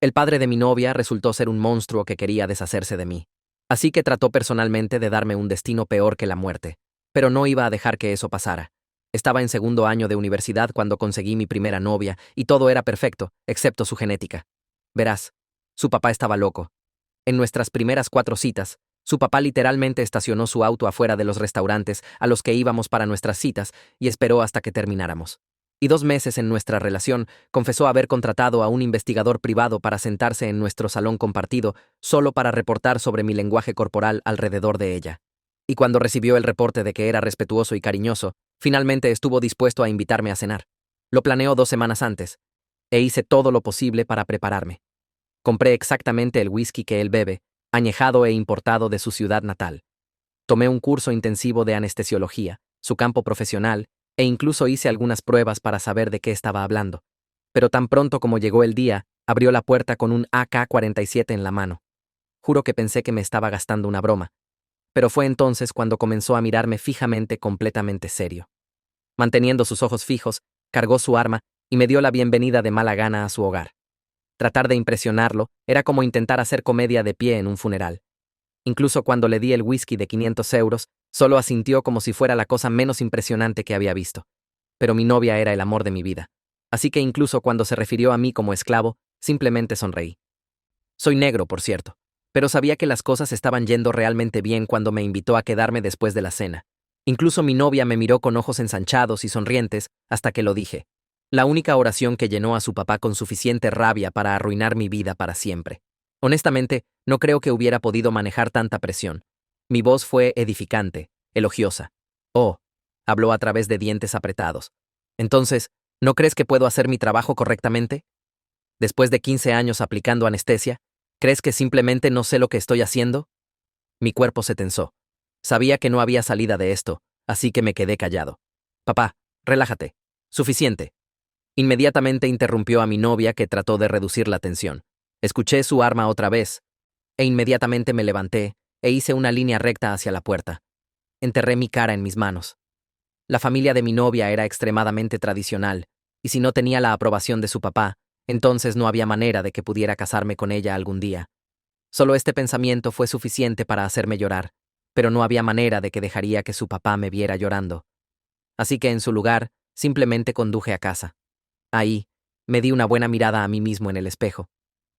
El padre de mi novia resultó ser un monstruo que quería deshacerse de mí. Así que trató personalmente de darme un destino peor que la muerte. Pero no iba a dejar que eso pasara. Estaba en segundo año de universidad cuando conseguí mi primera novia y todo era perfecto, excepto su genética. Verás, su papá estaba loco. En nuestras primeras 4 citas, su papá literalmente estacionó su auto afuera de los restaurantes a los que íbamos para nuestras citas y esperó hasta que termináramos. Y 2 meses en nuestra relación, confesó haber contratado a un investigador privado para sentarse en nuestro salón compartido solo para reportar sobre mi lenguaje corporal alrededor de ella. Y cuando recibió el reporte de que era respetuoso y cariñoso, finalmente estuvo dispuesto a invitarme a cenar. Lo planeó 2 semanas antes, e hice todo lo posible para prepararme. Compré exactamente el whisky que él bebe, añejado e importado de su ciudad natal. Tomé un curso intensivo de anestesiología, su campo profesional, e incluso hice algunas pruebas para saber de qué estaba hablando. Pero tan pronto como llegó el día, abrió la puerta con un AK-47 en la mano. Juro que pensé que me estaba gastando una broma. Pero fue entonces cuando comenzó a mirarme fijamente, completamente serio. Manteniendo sus ojos fijos, cargó su arma y me dio la bienvenida de mala gana a su hogar. Tratar de impresionarlo era como intentar hacer comedia de pie en un funeral. Incluso cuando le di el whisky de 500 euros, solo asintió como si fuera la cosa menos impresionante que había visto. Pero mi novia era el amor de mi vida. Así que incluso cuando se refirió a mí como esclavo, simplemente sonreí. Soy negro, por cierto, pero sabía que las cosas estaban yendo realmente bien cuando me invitó a quedarme después de la cena. Incluso mi novia me miró con ojos ensanchados y sonrientes hasta que lo dije. La única oración que llenó a su papá con suficiente rabia para arruinar mi vida para siempre. Honestamente, no creo que hubiera podido manejar tanta presión. Mi voz fue edificante, elogiosa. Oh, habló a través de dientes apretados. Entonces, ¿no crees que puedo hacer mi trabajo correctamente? Después de 15 años aplicando anestesia, ¿crees que simplemente no sé lo que estoy haciendo? Mi cuerpo se tensó. Sabía que no había salida de esto, así que me quedé callado. Papá, relájate. Suficiente. Inmediatamente interrumpió a mi novia que trató de reducir la tensión. Escuché su arma otra vez, e inmediatamente me levanté e hice una línea recta hacia la puerta. Enterré mi cara en mis manos. La familia de mi novia era extremadamente tradicional, y si no tenía la aprobación de su papá, entonces no había manera de que pudiera casarme con ella algún día. Solo este pensamiento fue suficiente para hacerme llorar, pero no había manera de que dejaría que su papá me viera llorando. Así que en su lugar, simplemente conduje a casa. Ahí, me di una buena mirada a mí mismo en el espejo.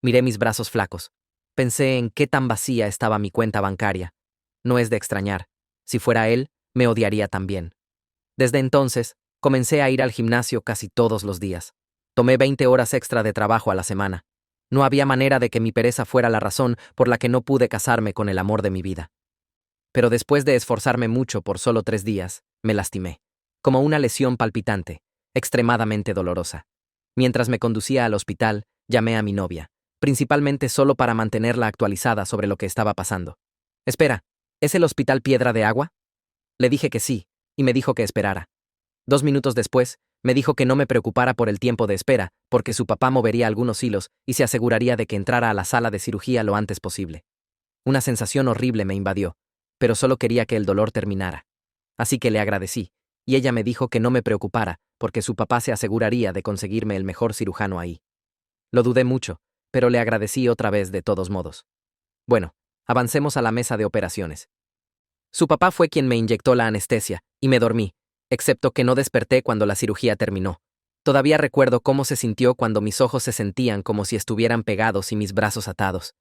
Miré mis brazos flacos. Pensé en qué tan vacía estaba mi cuenta bancaria. No es de extrañar. Si fuera él, me odiaría también. Desde entonces, comencé a ir al gimnasio casi todos los días. Tomé 20 horas extra de trabajo a la semana. No había manera de que mi pereza fuera la razón por la que no pude casarme con el amor de mi vida. Pero después de esforzarme mucho por solo 3 días, me lastimé. Como una lesión palpitante, extremadamente dolorosa. Mientras me conducía al hospital, llamé a mi novia, principalmente solo para mantenerla actualizada sobre lo que estaba pasando. Espera, ¿es el hospital Piedra de Agua? Le dije que sí, y me dijo que esperara. 2 minutos después, me dijo que no me preocupara por el tiempo de espera, porque su papá movería algunos hilos y se aseguraría de que entrara a la sala de cirugía lo antes posible. Una sensación horrible me invadió, pero solo quería que el dolor terminara. Así que le agradecí, y ella me dijo que no me preocupara, porque su papá se aseguraría de conseguirme el mejor cirujano ahí. Lo dudé mucho, pero le agradecí otra vez de todos modos. Bueno, avancemos a la mesa de operaciones. Su papá fue quien me inyectó la anestesia, y me dormí, excepto que no desperté cuando la cirugía terminó. Todavía recuerdo cómo se sintió cuando mis ojos se sentían como si estuvieran pegados y mis brazos atados.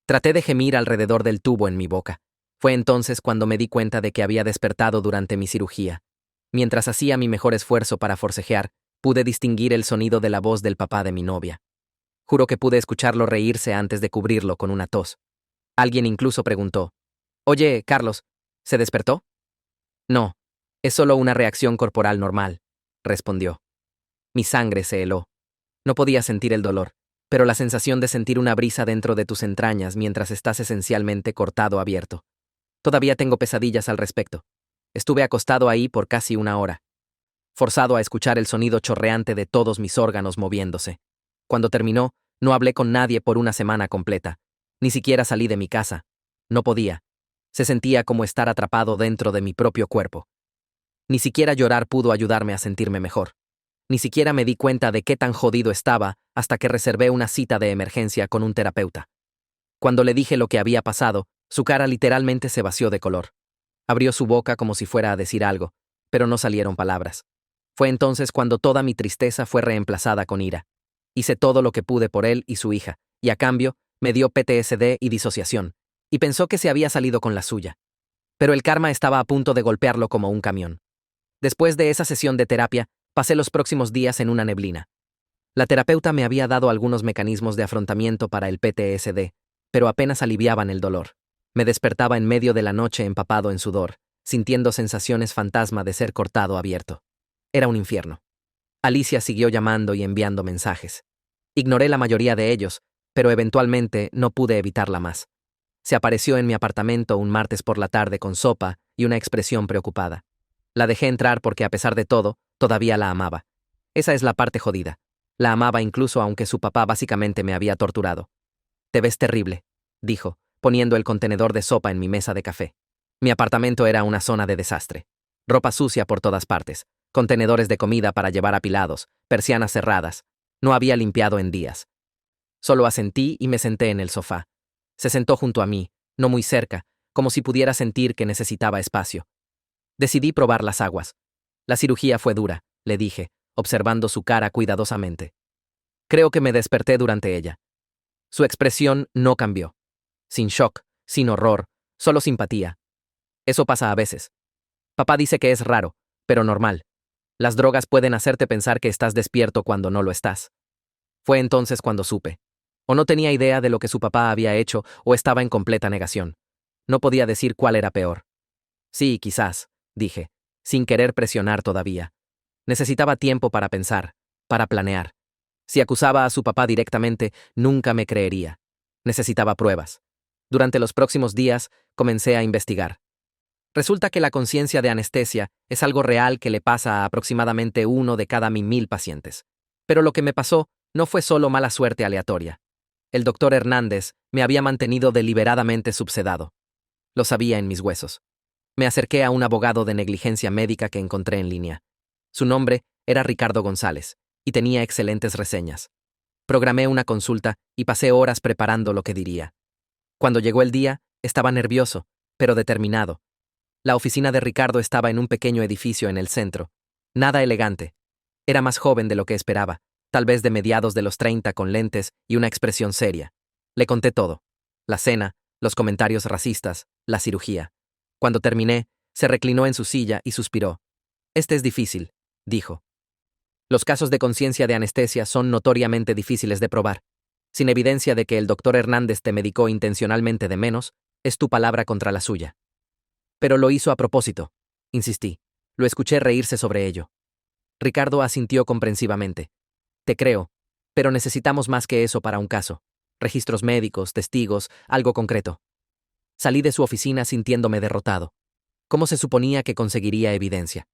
Traté de gemir alrededor del tubo en mi boca. Fue entonces cuando me di cuenta de que había despertado durante mi cirugía. Mientras hacía mi mejor esfuerzo para forcejear, pude distinguir el sonido de la voz del papá de mi novia. Juro que pude escucharlo reírse antes de cubrirlo con una tos. Alguien incluso preguntó: «Oye, Carlos, ¿se despertó?» «No, es solo una reacción corporal normal», respondió. Mi sangre se heló. No podía sentir el dolor, pero la sensación de sentir una brisa dentro de tus entrañas mientras estás esencialmente cortado abierto. Todavía tengo pesadillas al respecto. Estuve acostado ahí por casi 1 hora, forzado a escuchar el sonido chorreante de todos mis órganos moviéndose. Cuando terminó, no hablé con nadie por 1 semana completa. Ni siquiera salí de mi casa. No podía. Se sentía como estar atrapado dentro de mi propio cuerpo. Ni siquiera llorar pudo ayudarme a sentirme mejor. Ni siquiera me di cuenta de qué tan jodido estaba hasta que reservé una cita de emergencia con un terapeuta. Cuando le dije lo que había pasado, su cara literalmente se vació de color. Abrió su boca como si fuera a decir algo, pero no salieron palabras. Fue entonces cuando toda mi tristeza fue reemplazada con ira. Hice todo lo que pude por él y su hija, y a cambio, me dio PTSD y disociación, y pensó que se había salido con la suya. Pero el karma estaba a punto de golpearlo como un camión. Después de esa sesión de terapia, pasé los próximos días en una neblina. La terapeuta me había dado algunos mecanismos de afrontamiento para el PTSD, pero apenas aliviaban el dolor. Me despertaba en medio de la noche empapado en sudor, sintiendo sensaciones fantasma de ser cortado abierto. Era un infierno. Alicia siguió llamando y enviando mensajes. Ignoré la mayoría de ellos, pero eventualmente no pude evitarla más. Se apareció en mi apartamento un martes por la tarde con sopa y una expresión preocupada. La dejé entrar porque, a pesar de todo, todavía la amaba. Esa es la parte jodida. La amaba incluso aunque su papá básicamente me había torturado. «Te ves terrible», dijo, poniendo el contenedor de sopa en mi mesa de café. Mi apartamento era una zona de desastre. Ropa sucia por todas partes, contenedores de comida para llevar apilados, persianas cerradas. No había limpiado en días. Solo asentí y me senté en el sofá. Se sentó junto a mí, no muy cerca, como si pudiera sentir que necesitaba espacio. Decidí probar las aguas. La cirugía fue dura, le dije, observando su cara cuidadosamente. Creo que me desperté durante ella. Su expresión no cambió. Sin shock, sin horror, solo simpatía. Eso pasa a veces. Papá dice que es raro, pero normal. Las drogas pueden hacerte pensar que estás despierto cuando no lo estás. Fue entonces cuando supe. O no tenía idea de lo que su papá había hecho o estaba en completa negación. No podía decir cuál era peor. Sí, quizás, dije, sin querer presionar todavía. Necesitaba tiempo para pensar, para planear. Si acusaba a su papá directamente, nunca me creería. Necesitaba pruebas. Durante los próximos días, comencé a investigar. Resulta que la conciencia de anestesia es algo real que le pasa a aproximadamente 1 de cada 1000 pacientes. Pero lo que me pasó no fue solo mala suerte aleatoria. El doctor Hernández me había mantenido deliberadamente subsedado. Lo sabía en mis huesos. Me acerqué a un abogado de negligencia médica que encontré en línea. Su nombre era Ricardo González, y tenía excelentes reseñas. Programé una consulta y pasé horas preparando lo que diría. Cuando llegó el día, estaba nervioso, pero determinado. La oficina de Ricardo estaba en un pequeño edificio en el centro. Nada elegante. Era más joven de lo que esperaba, tal vez de mediados de los 30 con lentes y una expresión seria. Le conté todo. La cena, los comentarios racistas, la cirugía. Cuando terminé, se reclinó en su silla y suspiró. «Este es difícil», dijo. Los casos de conciencia de anestesia son notoriamente difíciles de probar. Sin evidencia de que el doctor Hernández te medicó intencionalmente de menos, es tu palabra contra la suya. Pero lo hizo a propósito, insistí. Lo escuché reírse sobre ello. Ricardo asintió comprensivamente. Te creo, pero necesitamos más que eso para un caso. Registros médicos, testigos, algo concreto. Salí de su oficina sintiéndome derrotado. ¿Cómo se suponía que conseguiría evidencia?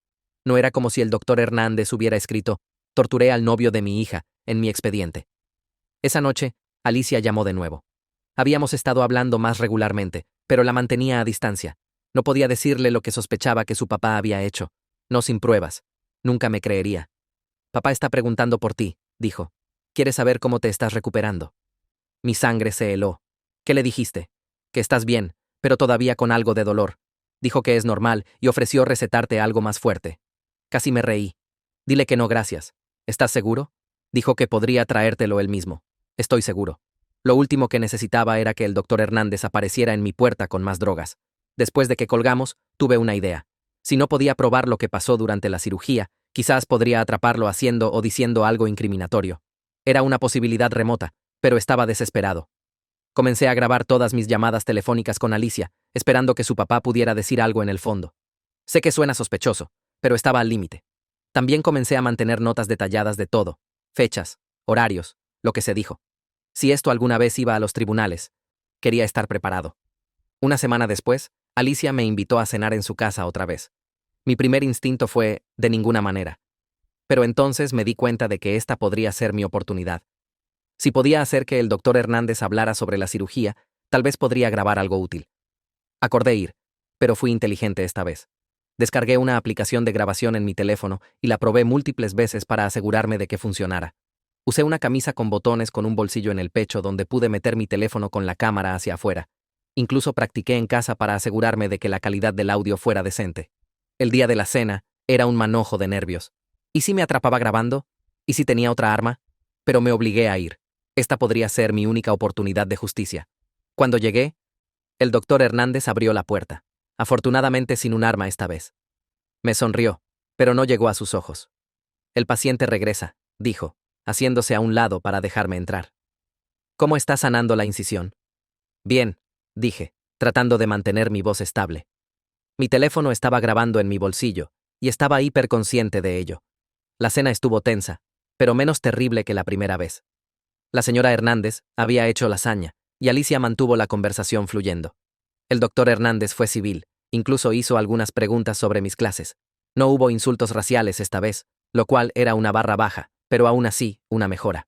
No era como si el doctor Hernández hubiera escrito: «Torturé al novio de mi hija», en mi expediente. Esa noche, Alicia llamó de nuevo. Habíamos estado hablando más regularmente, pero la mantenía a distancia. No podía decirle lo que sospechaba que su papá había hecho. No sin pruebas. Nunca me creería. «Papá está preguntando por ti», dijo. «Quiere saber cómo te estás recuperando». Mi sangre se heló. «¿Qué le dijiste?» «Que estás bien, pero todavía con algo de dolor». Dijo que es normal y ofreció recetarte algo más fuerte. Casi me reí. «Dile que no, gracias». «¿Estás seguro?» Dijo que podría traértelo él mismo. «Estoy seguro». Lo último que necesitaba era que el doctor Hernández apareciera en mi puerta con más drogas. Después de que colgamos, tuve una idea. Si no podía probar lo que pasó durante la cirugía, quizás podría atraparlo haciendo o diciendo algo incriminatorio. Era una posibilidad remota, pero estaba desesperado. Comencé a grabar todas mis llamadas telefónicas con Alicia, esperando que su papá pudiera decir algo en el fondo. Sé que suena sospechoso, pero estaba al límite. También comencé a mantener notas detalladas de todo, fechas, horarios, lo que se dijo. Si esto alguna vez iba a los tribunales, quería estar preparado. Una semana después, Alicia me invitó a cenar en su casa otra vez. Mi primer instinto fue, de ninguna manera. Pero entonces me di cuenta de que esta podría ser mi oportunidad. Si podía hacer que el doctor Hernández hablara sobre la cirugía, tal vez podría grabar algo útil. Acordé ir, pero fui inteligente esta vez. Descargué una aplicación de grabación en mi teléfono y la probé múltiples veces para asegurarme de que funcionara. Usé una camisa con botones con un bolsillo en el pecho donde pude meter mi teléfono con la cámara hacia afuera. Incluso practiqué en casa para asegurarme de que la calidad del audio fuera decente. El día de la cena era un manojo de nervios. ¿Y si me atrapaba grabando? ¿Y si tenía otra arma? Pero me obligué a ir. Esta podría ser mi única oportunidad de justicia. Cuando llegué, el doctor Hernández abrió la puerta, afortunadamente sin un arma esta vez. Me sonrió, pero no llegó a sus ojos. El paciente regresa, dijo, haciéndose a un lado para dejarme entrar. ¿Cómo está sanando la incisión? Bien, dije, tratando de mantener mi voz estable. Mi teléfono estaba grabando en mi bolsillo, y estaba hiperconsciente de ello. La cena estuvo tensa, pero menos terrible que la primera vez. La señora Hernández había hecho lasaña, y Alicia mantuvo la conversación fluyendo. El doctor Hernández fue civil, incluso hizo algunas preguntas sobre mis clases. No hubo insultos raciales esta vez, lo cual era una barra baja, pero aún así, una mejora.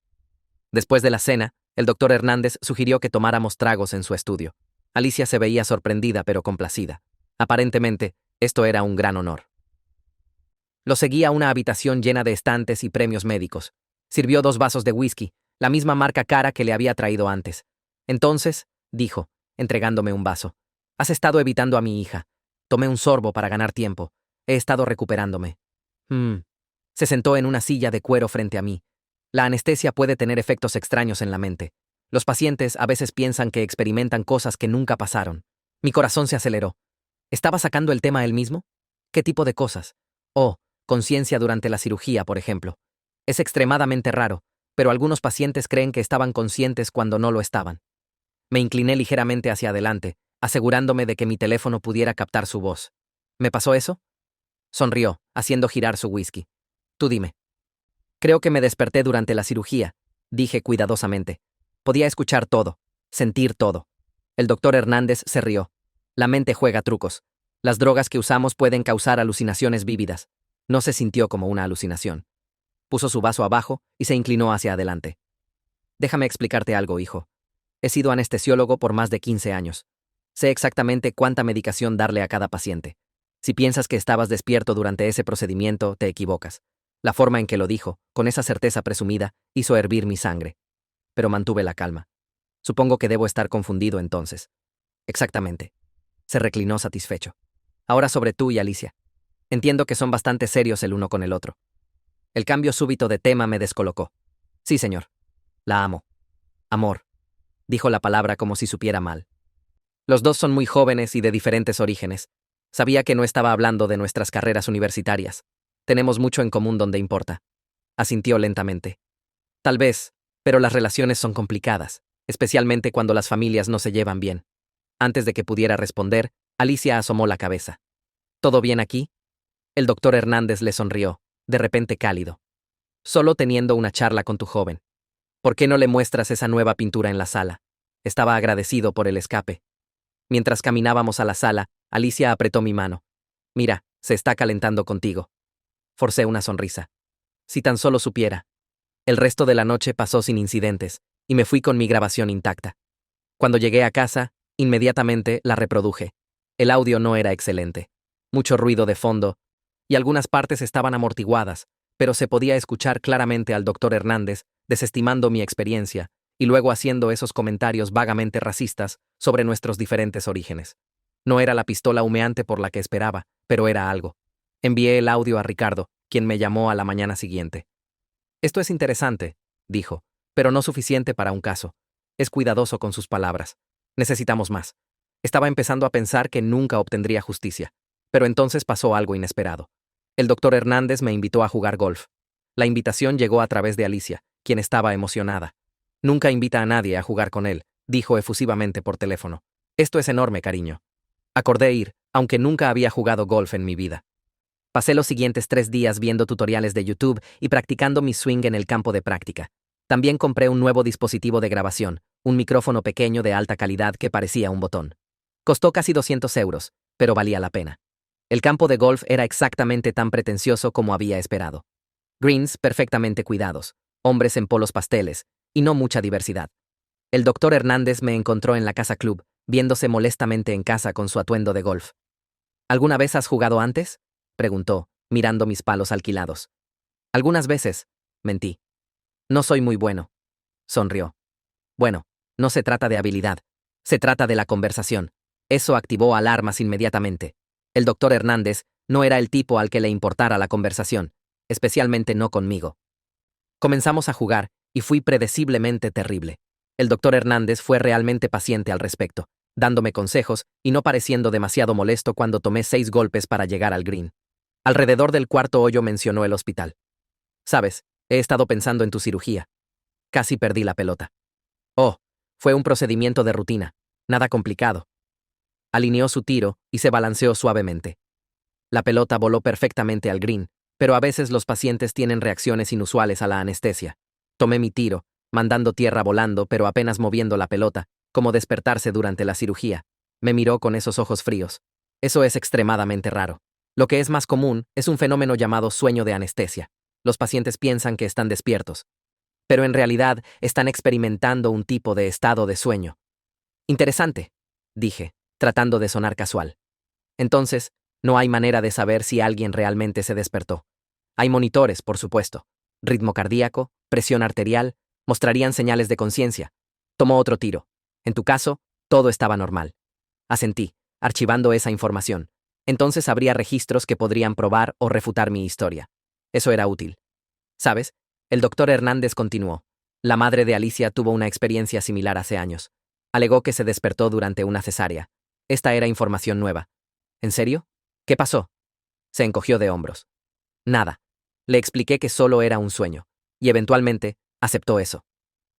Después de la cena, el doctor Hernández sugirió que tomáramos tragos en su estudio. Alicia se veía sorprendida pero complacida. Aparentemente, esto era un gran honor. Lo seguí a una habitación llena de estantes y premios médicos. Sirvió 2 vasos de whisky, la misma marca cara que le había traído antes. Entonces, dijo, entregándome un vaso, has estado evitando a mi hija. Tomé un sorbo para ganar tiempo. He estado recuperándome. Se sentó en una silla de cuero frente a mí. La anestesia puede tener efectos extraños en la mente. Los pacientes a veces piensan que experimentan cosas que nunca pasaron. Mi corazón se aceleró. ¿Estaba sacando el tema él mismo? ¿Qué tipo de cosas? Oh, conciencia durante la cirugía, por ejemplo. Es extremadamente raro, pero algunos pacientes creen que estaban conscientes cuando no lo estaban. Me incliné ligeramente hacia adelante, asegurándome de que mi teléfono pudiera captar su voz. ¿Me pasó eso? Sonrió, haciendo girar su whisky. Tú dime. Creo que me desperté durante la cirugía, dije cuidadosamente. Podía escuchar todo, sentir todo. El doctor Hernández se rió. La mente juega trucos. Las drogas que usamos pueden causar alucinaciones vívidas. No se sintió como una alucinación. Puso su vaso abajo y se inclinó hacia adelante. Déjame explicarte algo, hijo. He sido anestesiólogo por más de 15 años. Sé exactamente cuánta medicación darle a cada paciente. Si piensas que estabas despierto durante ese procedimiento, te equivocas. La forma en que lo dijo, con esa certeza presumida, hizo hervir mi sangre. Pero mantuve la calma. Supongo que debo estar confundido entonces. Exactamente. Se reclinó satisfecho. Ahora sobre tú y Alicia. Entiendo que son bastante serios el uno con el otro. El cambio súbito de tema me descolocó. Sí, señor. La amo. Amor. Dijo la palabra como si supiera mal. Los dos son muy jóvenes y de diferentes orígenes. Sabía que no estaba hablando de nuestras carreras universitarias. Tenemos mucho en común donde importa. Asintió lentamente. Tal vez, pero las relaciones son complicadas, especialmente cuando las familias no se llevan bien. Antes de que pudiera responder, Alicia asomó la cabeza. ¿Todo bien aquí? El doctor Hernández le sonrió, de repente cálido. Solo teniendo una charla con tu joven. ¿Por qué no le muestras esa nueva pintura en la sala? Estaba agradecido por el escape. Mientras caminábamos a la sala, Alicia apretó mi mano. Mira, se está calentando contigo. Forcé una sonrisa. Si tan solo supiera. El resto de la noche pasó sin incidentes, y me fui con mi grabación intacta. Cuando llegué a casa, inmediatamente la reproduje. El audio no era excelente. Mucho ruido de fondo, y algunas partes estaban amortiguadas, pero se podía escuchar claramente al doctor Hernández desestimando mi experiencia y luego haciendo esos comentarios vagamente racistas sobre nuestros diferentes orígenes. No era la pistola humeante por la que esperaba, pero era algo. Envié el audio a Ricardo, quien me llamó a la mañana siguiente. Esto es interesante, dijo, pero no suficiente para un caso. Es cuidadoso con sus palabras. Necesitamos más. Estaba empezando a pensar que nunca obtendría justicia, pero entonces pasó algo inesperado. El doctor Hernández me invitó a jugar golf. La invitación llegó a través de Alicia, quien estaba emocionada. Nunca invita a nadie a jugar con él, dijo efusivamente por teléfono. Esto es enorme, cariño. Acordé ir, aunque nunca había jugado golf en mi vida. Pasé los siguientes 3 días viendo tutoriales de YouTube y practicando mi swing en el campo de práctica. También compré un nuevo dispositivo de grabación, un micrófono pequeño de alta calidad que parecía un botón. Costó casi 200 euros, pero valía la pena. El campo de golf era exactamente tan pretencioso como había esperado. Greens perfectamente cuidados, hombres en polos pasteles, y no mucha diversidad. El doctor Hernández me encontró en la casa club, viéndose molestamente en casa con su atuendo de golf. ¿Alguna vez has jugado antes? Preguntó, mirando mis palos alquilados. Algunas veces, mentí. No soy muy bueno. Sonrió. Bueno, no se trata de habilidad. Se trata de la conversación. Eso activó alarmas inmediatamente. El doctor Hernández no era el tipo al que le importara la conversación, especialmente no conmigo. Comenzamos a jugar, y fui predeciblemente terrible. El doctor Hernández fue realmente paciente al respecto, dándome consejos y no pareciendo demasiado molesto cuando tomé 6 golpes para llegar al green. Alrededor del cuarto hoyo mencionó el hospital. Sabes, he estado pensando en tu cirugía. Casi perdí la pelota. Oh, fue un procedimiento de rutina, nada complicado. Alineó su tiro y se balanceó suavemente. La pelota voló perfectamente al green, pero a veces los pacientes tienen reacciones inusuales a la anestesia. Tomé mi tiro, mandando tierra volando pero apenas moviendo la pelota, como despertarse durante la cirugía. Me miró con esos ojos fríos. Eso es extremadamente raro. Lo que es más común es un fenómeno llamado sueño de anestesia. Los pacientes piensan que están despiertos, pero en realidad están experimentando un tipo de estado de sueño. Interesante, dije, tratando de sonar casual. Entonces, no hay manera de saber si alguien realmente se despertó. Hay monitores, por supuesto. Ritmo cardíaco, presión arterial, mostrarían señales de conciencia. Tomó otro tiro. En tu caso, todo estaba normal. Asentí, archivando esa información. Entonces habría registros que podrían probar o refutar mi historia. Eso era útil. ¿Sabes? El doctor Hernández continuó. La madre de Alicia tuvo una experiencia similar hace años. Alegó que se despertó durante una cesárea. Esta era información nueva. ¿En serio? ¿Qué pasó? Se encogió de hombros. Nada. Le expliqué que solo era un sueño. Y eventualmente, aceptó eso.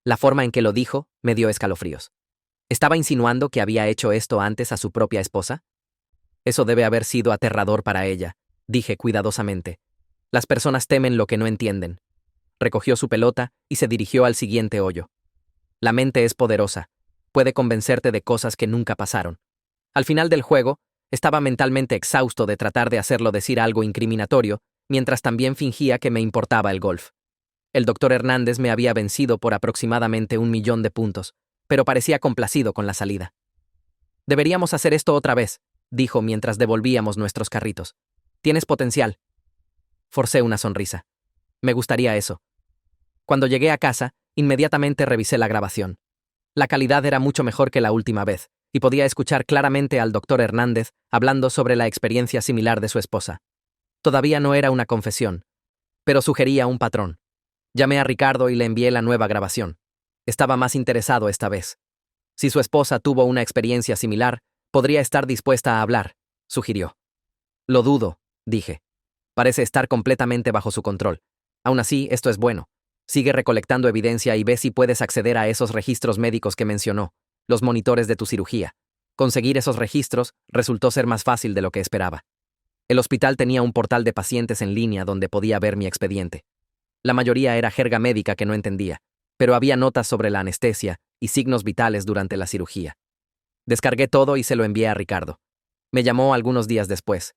La forma en que lo dijo me dio escalofríos. ¿Estaba insinuando que había hecho esto antes a su propia esposa? Eso debe haber sido aterrador para ella, dije cuidadosamente. Las personas temen lo que no entienden. Recogió su pelota y se dirigió al siguiente hoyo. La mente es poderosa. Puede convencerte de cosas que nunca pasaron. Al final del juego, estaba mentalmente exhausto de tratar de hacerlo decir algo incriminatorio, mientras también fingía que me importaba el golf. El doctor Hernández me había vencido por aproximadamente 1.000.000 de puntos, pero parecía complacido con la salida. Deberíamos hacer esto otra vez, dijo mientras devolvíamos nuestros carritos. Tienes potencial. Forcé una sonrisa. Me gustaría eso. Cuando llegué a casa, inmediatamente revisé la grabación. La calidad era mucho mejor que la última vez, y podía escuchar claramente al doctor Hernández hablando sobre la experiencia similar de su esposa. Todavía no era una confesión, pero sugería un patrón. Llamé a Ricardo y le envié la nueva grabación. Estaba más interesado esta vez. Si su esposa tuvo una experiencia similar, podría estar dispuesta a hablar, sugirió. Lo dudo, dije. Parece estar completamente bajo su control. Aún así, esto es bueno. Sigue recolectando evidencia y ve si puedes acceder a esos registros médicos que mencionó, los monitores de tu cirugía. Conseguir esos registros resultó ser más fácil de lo que esperaba. El hospital tenía un portal de pacientes en línea donde podía ver mi expediente. La mayoría era jerga médica que no entendía, pero había notas sobre la anestesia y signos vitales durante la cirugía. Descargué todo y se lo envié a Ricardo. Me llamó algunos días después.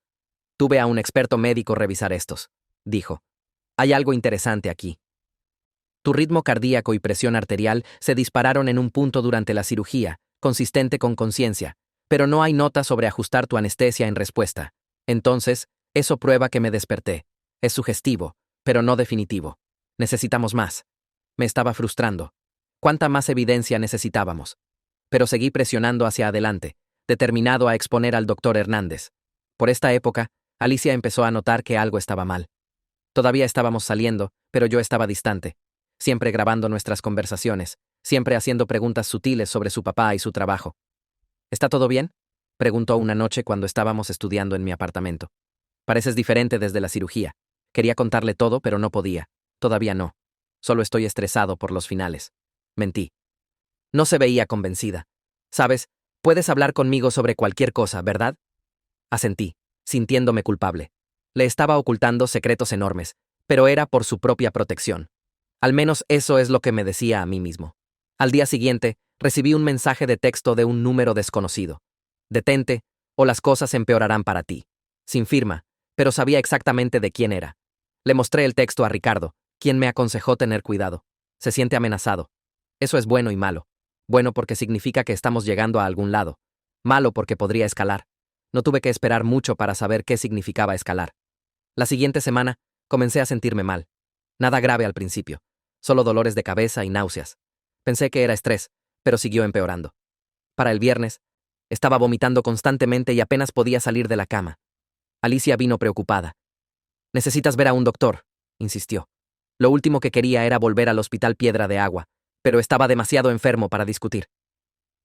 Tuve a un experto médico revisar estos. Dijo, hay algo interesante aquí. Tu ritmo cardíaco y presión arterial se dispararon en un punto durante la cirugía, consistente con conciencia, pero no hay nota sobre ajustar tu anestesia en respuesta. Entonces, eso prueba que me desperté. Es sugestivo, pero no definitivo. Necesitamos más. Me estaba frustrando. ¿Cuánta más evidencia necesitábamos? Pero seguí presionando hacia adelante, determinado a exponer al doctor Hernández. Por esta época, Alicia empezó a notar que algo estaba mal. Todavía estábamos saliendo, pero yo estaba distante, siempre grabando nuestras conversaciones, siempre haciendo preguntas sutiles sobre su papá y su trabajo. ¿Está todo bien?, preguntó una noche cuando estábamos estudiando en mi apartamento. Pareces diferente desde la cirugía. Quería contarle todo, pero no podía. Todavía no. Solo estoy estresado por los finales. Mentí. No se veía convencida. Sabes, puedes hablar conmigo sobre cualquier cosa, ¿verdad? Asentí, sintiéndome culpable. Le estaba ocultando secretos enormes, pero era por su propia protección. Al menos eso es lo que me decía a mí mismo. Al día siguiente, recibí un mensaje de texto de un número desconocido. Detente, o las cosas empeorarán para ti. Sin firma, pero sabía exactamente de quién era. Le mostré el texto a Ricardo, quien me aconsejó tener cuidado. Se siente amenazado. Eso es bueno y malo. Bueno porque significa que estamos llegando a algún lado. Malo porque podría escalar. No tuve que esperar mucho para saber qué significaba escalar. La siguiente semana, comencé a sentirme mal. Nada grave al principio, solo dolores de cabeza y náuseas. Pensé que era estrés, pero siguió empeorando. Para el viernes, estaba vomitando constantemente y apenas podía salir de la cama. Alicia vino preocupada. «Necesitas ver a un doctor», insistió. Lo último que quería era volver al hospital Piedra de Agua, pero estaba demasiado enfermo para discutir.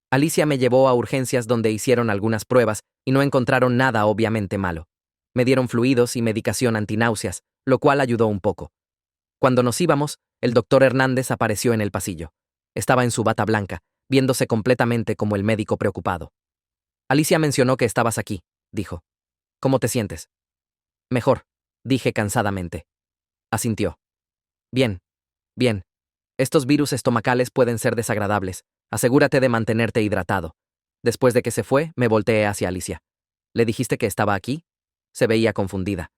Alicia me llevó a urgencias donde hicieron algunas pruebas y no encontraron nada obviamente malo. Me dieron fluidos y medicación antináuseas, lo cual ayudó un poco. Cuando nos íbamos, el doctor Hernández apareció en el pasillo. Estaba en su bata blanca, viéndose completamente como el médico preocupado. «Alicia mencionó que estabas aquí», dijo. «¿Cómo te sientes?» «Mejor», dije cansadamente. Asintió. «Bien, bien. Estos virus estomacales pueden ser desagradables. Asegúrate de mantenerte hidratado». Después de que se fue, me volteé hacia Alicia. «¿Le dijiste que estaba aquí?» Se veía confundida.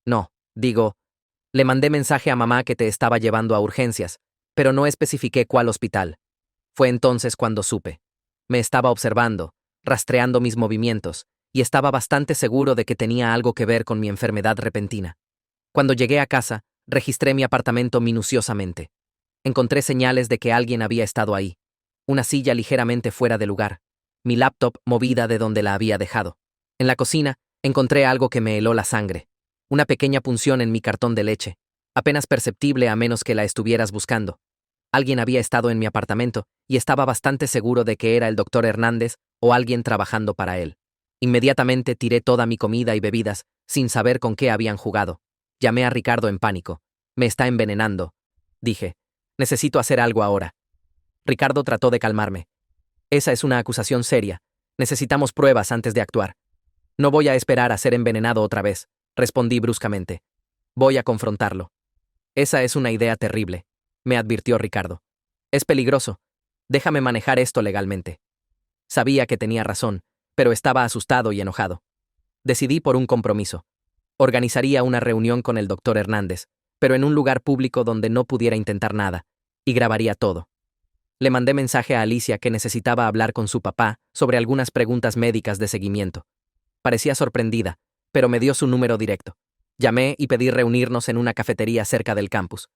«No, digo, le mandé mensaje a mamá que te estaba llevando a urgencias, pero no especifiqué cuál hospital. Fue entonces cuando supe. Me estaba observando, rastreando mis movimientos, y estaba bastante seguro de que tenía algo que ver con mi enfermedad repentina. Cuando llegué a casa, registré mi apartamento minuciosamente. Encontré señales de que alguien había estado ahí. Una silla ligeramente fuera de lugar. Mi laptop movida de donde la había dejado. En la cocina, encontré algo que me heló la sangre. Una pequeña punción en mi cartón de leche. Apenas perceptible a menos que la estuvieras buscando. Alguien había estado en mi apartamento y estaba bastante seguro de que era el doctor Hernández o alguien trabajando para él. Inmediatamente tiré toda mi comida y bebidas, sin saber con qué habían jugado. Llamé a Ricardo en pánico. «Me está envenenando», dije. «Necesito hacer algo ahora». Ricardo trató de calmarme. «Esa es una acusación seria. Necesitamos pruebas antes de actuar». «No voy a esperar a ser envenenado otra vez», respondí bruscamente. «Voy a confrontarlo». «Esa es una idea terrible», me advirtió Ricardo. «Es peligroso. Déjame manejar esto legalmente». Sabía que tenía razón, pero estaba asustado y enojado. Decidí por un compromiso. Organizaría una reunión con el doctor Hernández, pero en un lugar público donde no pudiera intentar nada, y grabaría todo. Le mandé mensaje a Alicia que necesitaba hablar con su papá sobre algunas preguntas médicas de seguimiento. Parecía sorprendida, pero me dio su número directo. Llamé y pedí reunirnos en una cafetería cerca del campus.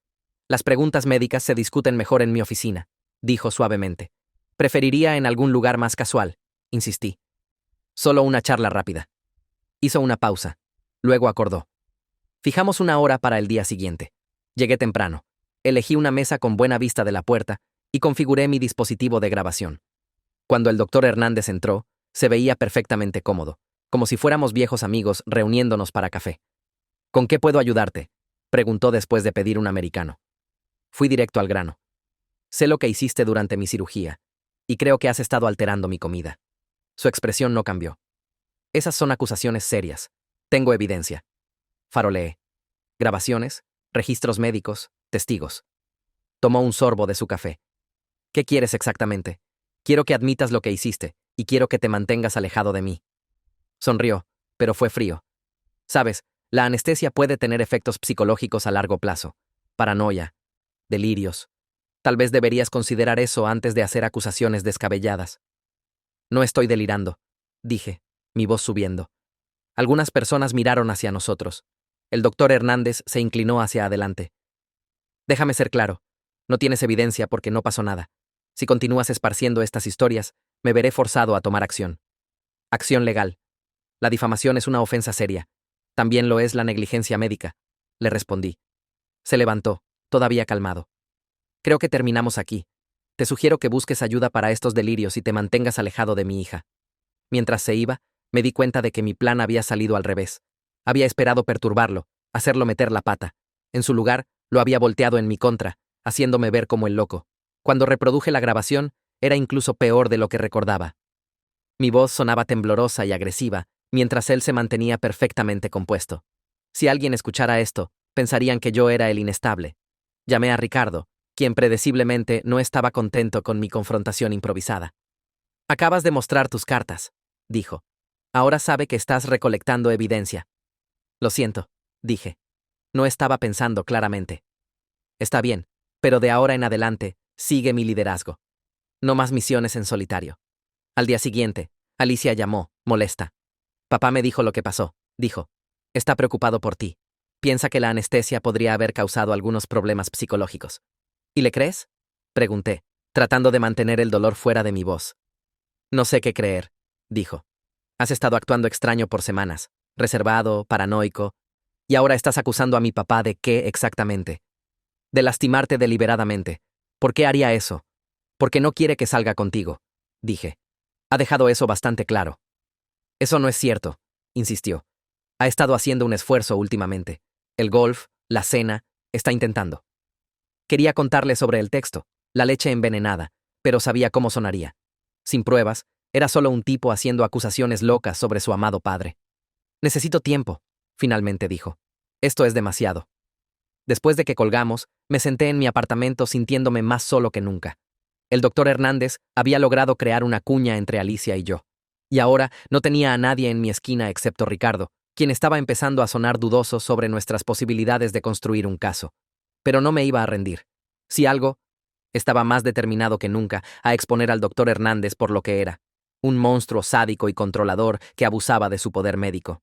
«Las preguntas médicas se discuten mejor en mi oficina», dijo suavemente. «Preferiría en algún lugar más casual», insistí. «Solo una charla rápida». Hizo una pausa. Luego acordó. Fijamos una hora para el día siguiente. Llegué temprano. Elegí una mesa con buena vista de la puerta y configuré mi dispositivo de grabación. Cuando el doctor Hernández entró, se veía perfectamente cómodo, como si fuéramos viejos amigos reuniéndonos para café. «¿Con qué puedo ayudarte?», preguntó después de pedir un americano. Fui directo al grano. «Sé lo que hiciste durante mi cirugía, y creo que has estado alterando mi comida». Su expresión no cambió. «Esas son acusaciones serias. Tengo evidencia». Faroleé. «Grabaciones, registros médicos, testigos». Tomó un sorbo de su café. «¿Qué quieres exactamente? Quiero que admitas lo que hiciste, y quiero que te mantengas alejado de mí». Sonrió, pero fue frío. «Sabes, la anestesia puede tener efectos psicológicos a largo plazo. Paranoia, delirios. Tal vez deberías considerar eso antes de hacer acusaciones descabelladas». «No estoy delirando», dije, mi voz subiendo. Algunas personas miraron hacia nosotros. El doctor Hernández se inclinó hacia adelante. «Déjame ser claro. No tienes evidencia porque no pasó nada. Si continúas esparciendo estas historias, me veré forzado a tomar acción. Acción legal. La difamación es una ofensa seria. También lo es la negligencia médica», le respondí. Se levantó, todavía calmado. «Creo que terminamos aquí. Te sugiero que busques ayuda para estos delirios y te mantengas alejado de mi hija». Mientras se iba, me di cuenta de que mi plan había salido al revés. Había esperado perturbarlo, hacerlo meter la pata. En su lugar, lo había volteado en mi contra, haciéndome ver como el loco. Cuando reproduje la grabación, era incluso peor de lo que recordaba. Mi voz sonaba temblorosa y agresiva, mientras él se mantenía perfectamente compuesto. Si alguien escuchara esto, pensarían que yo era el inestable. Llamé a Ricardo, quien predeciblemente no estaba contento con mi confrontación improvisada. «Acabas de mostrar tus cartas», dijo. «Ahora sabe que estás recolectando evidencia». «Lo siento», dije. No estaba pensando claramente. «Está bien, pero de ahora en adelante, sigue mi liderazgo. No más misiones en solitario». Al día siguiente, Alicia llamó, molesta. Papá me dijo lo que pasó, dijo. Está preocupado por ti. Piensa que la anestesia podría haber causado algunos problemas psicológicos. ¿Y le crees? Pregunté, tratando de mantener el dolor fuera de mi voz. No sé qué creer, dijo. Has estado actuando extraño por semanas, reservado, paranoico, y ahora estás acusando a mi papá de qué exactamente. De lastimarte deliberadamente. ¿Por qué haría eso? Porque no quiere que salga contigo, dije. Ha dejado eso bastante claro. Eso no es cierto, insistió. Ha estado haciendo un esfuerzo últimamente. El golf, la cena, está intentando. Quería contarle sobre el texto, la leche envenenada, pero sabía cómo sonaría. Sin pruebas, era solo un tipo haciendo acusaciones locas sobre su amado padre. Necesito tiempo, finalmente dijo. Esto es demasiado. Después de que colgamos, me senté en mi apartamento sintiéndome más solo que nunca. El doctor Hernández había logrado crear una cuña entre Alicia y yo. Y ahora no tenía a nadie en mi esquina excepto Ricardo, quien estaba empezando a sonar dudoso sobre nuestras posibilidades de construir un caso. Pero no me iba a rendir. Si algo, estaba más determinado que nunca a exponer al doctor Hernández por lo que era, un monstruo sádico y controlador que abusaba de su poder médico.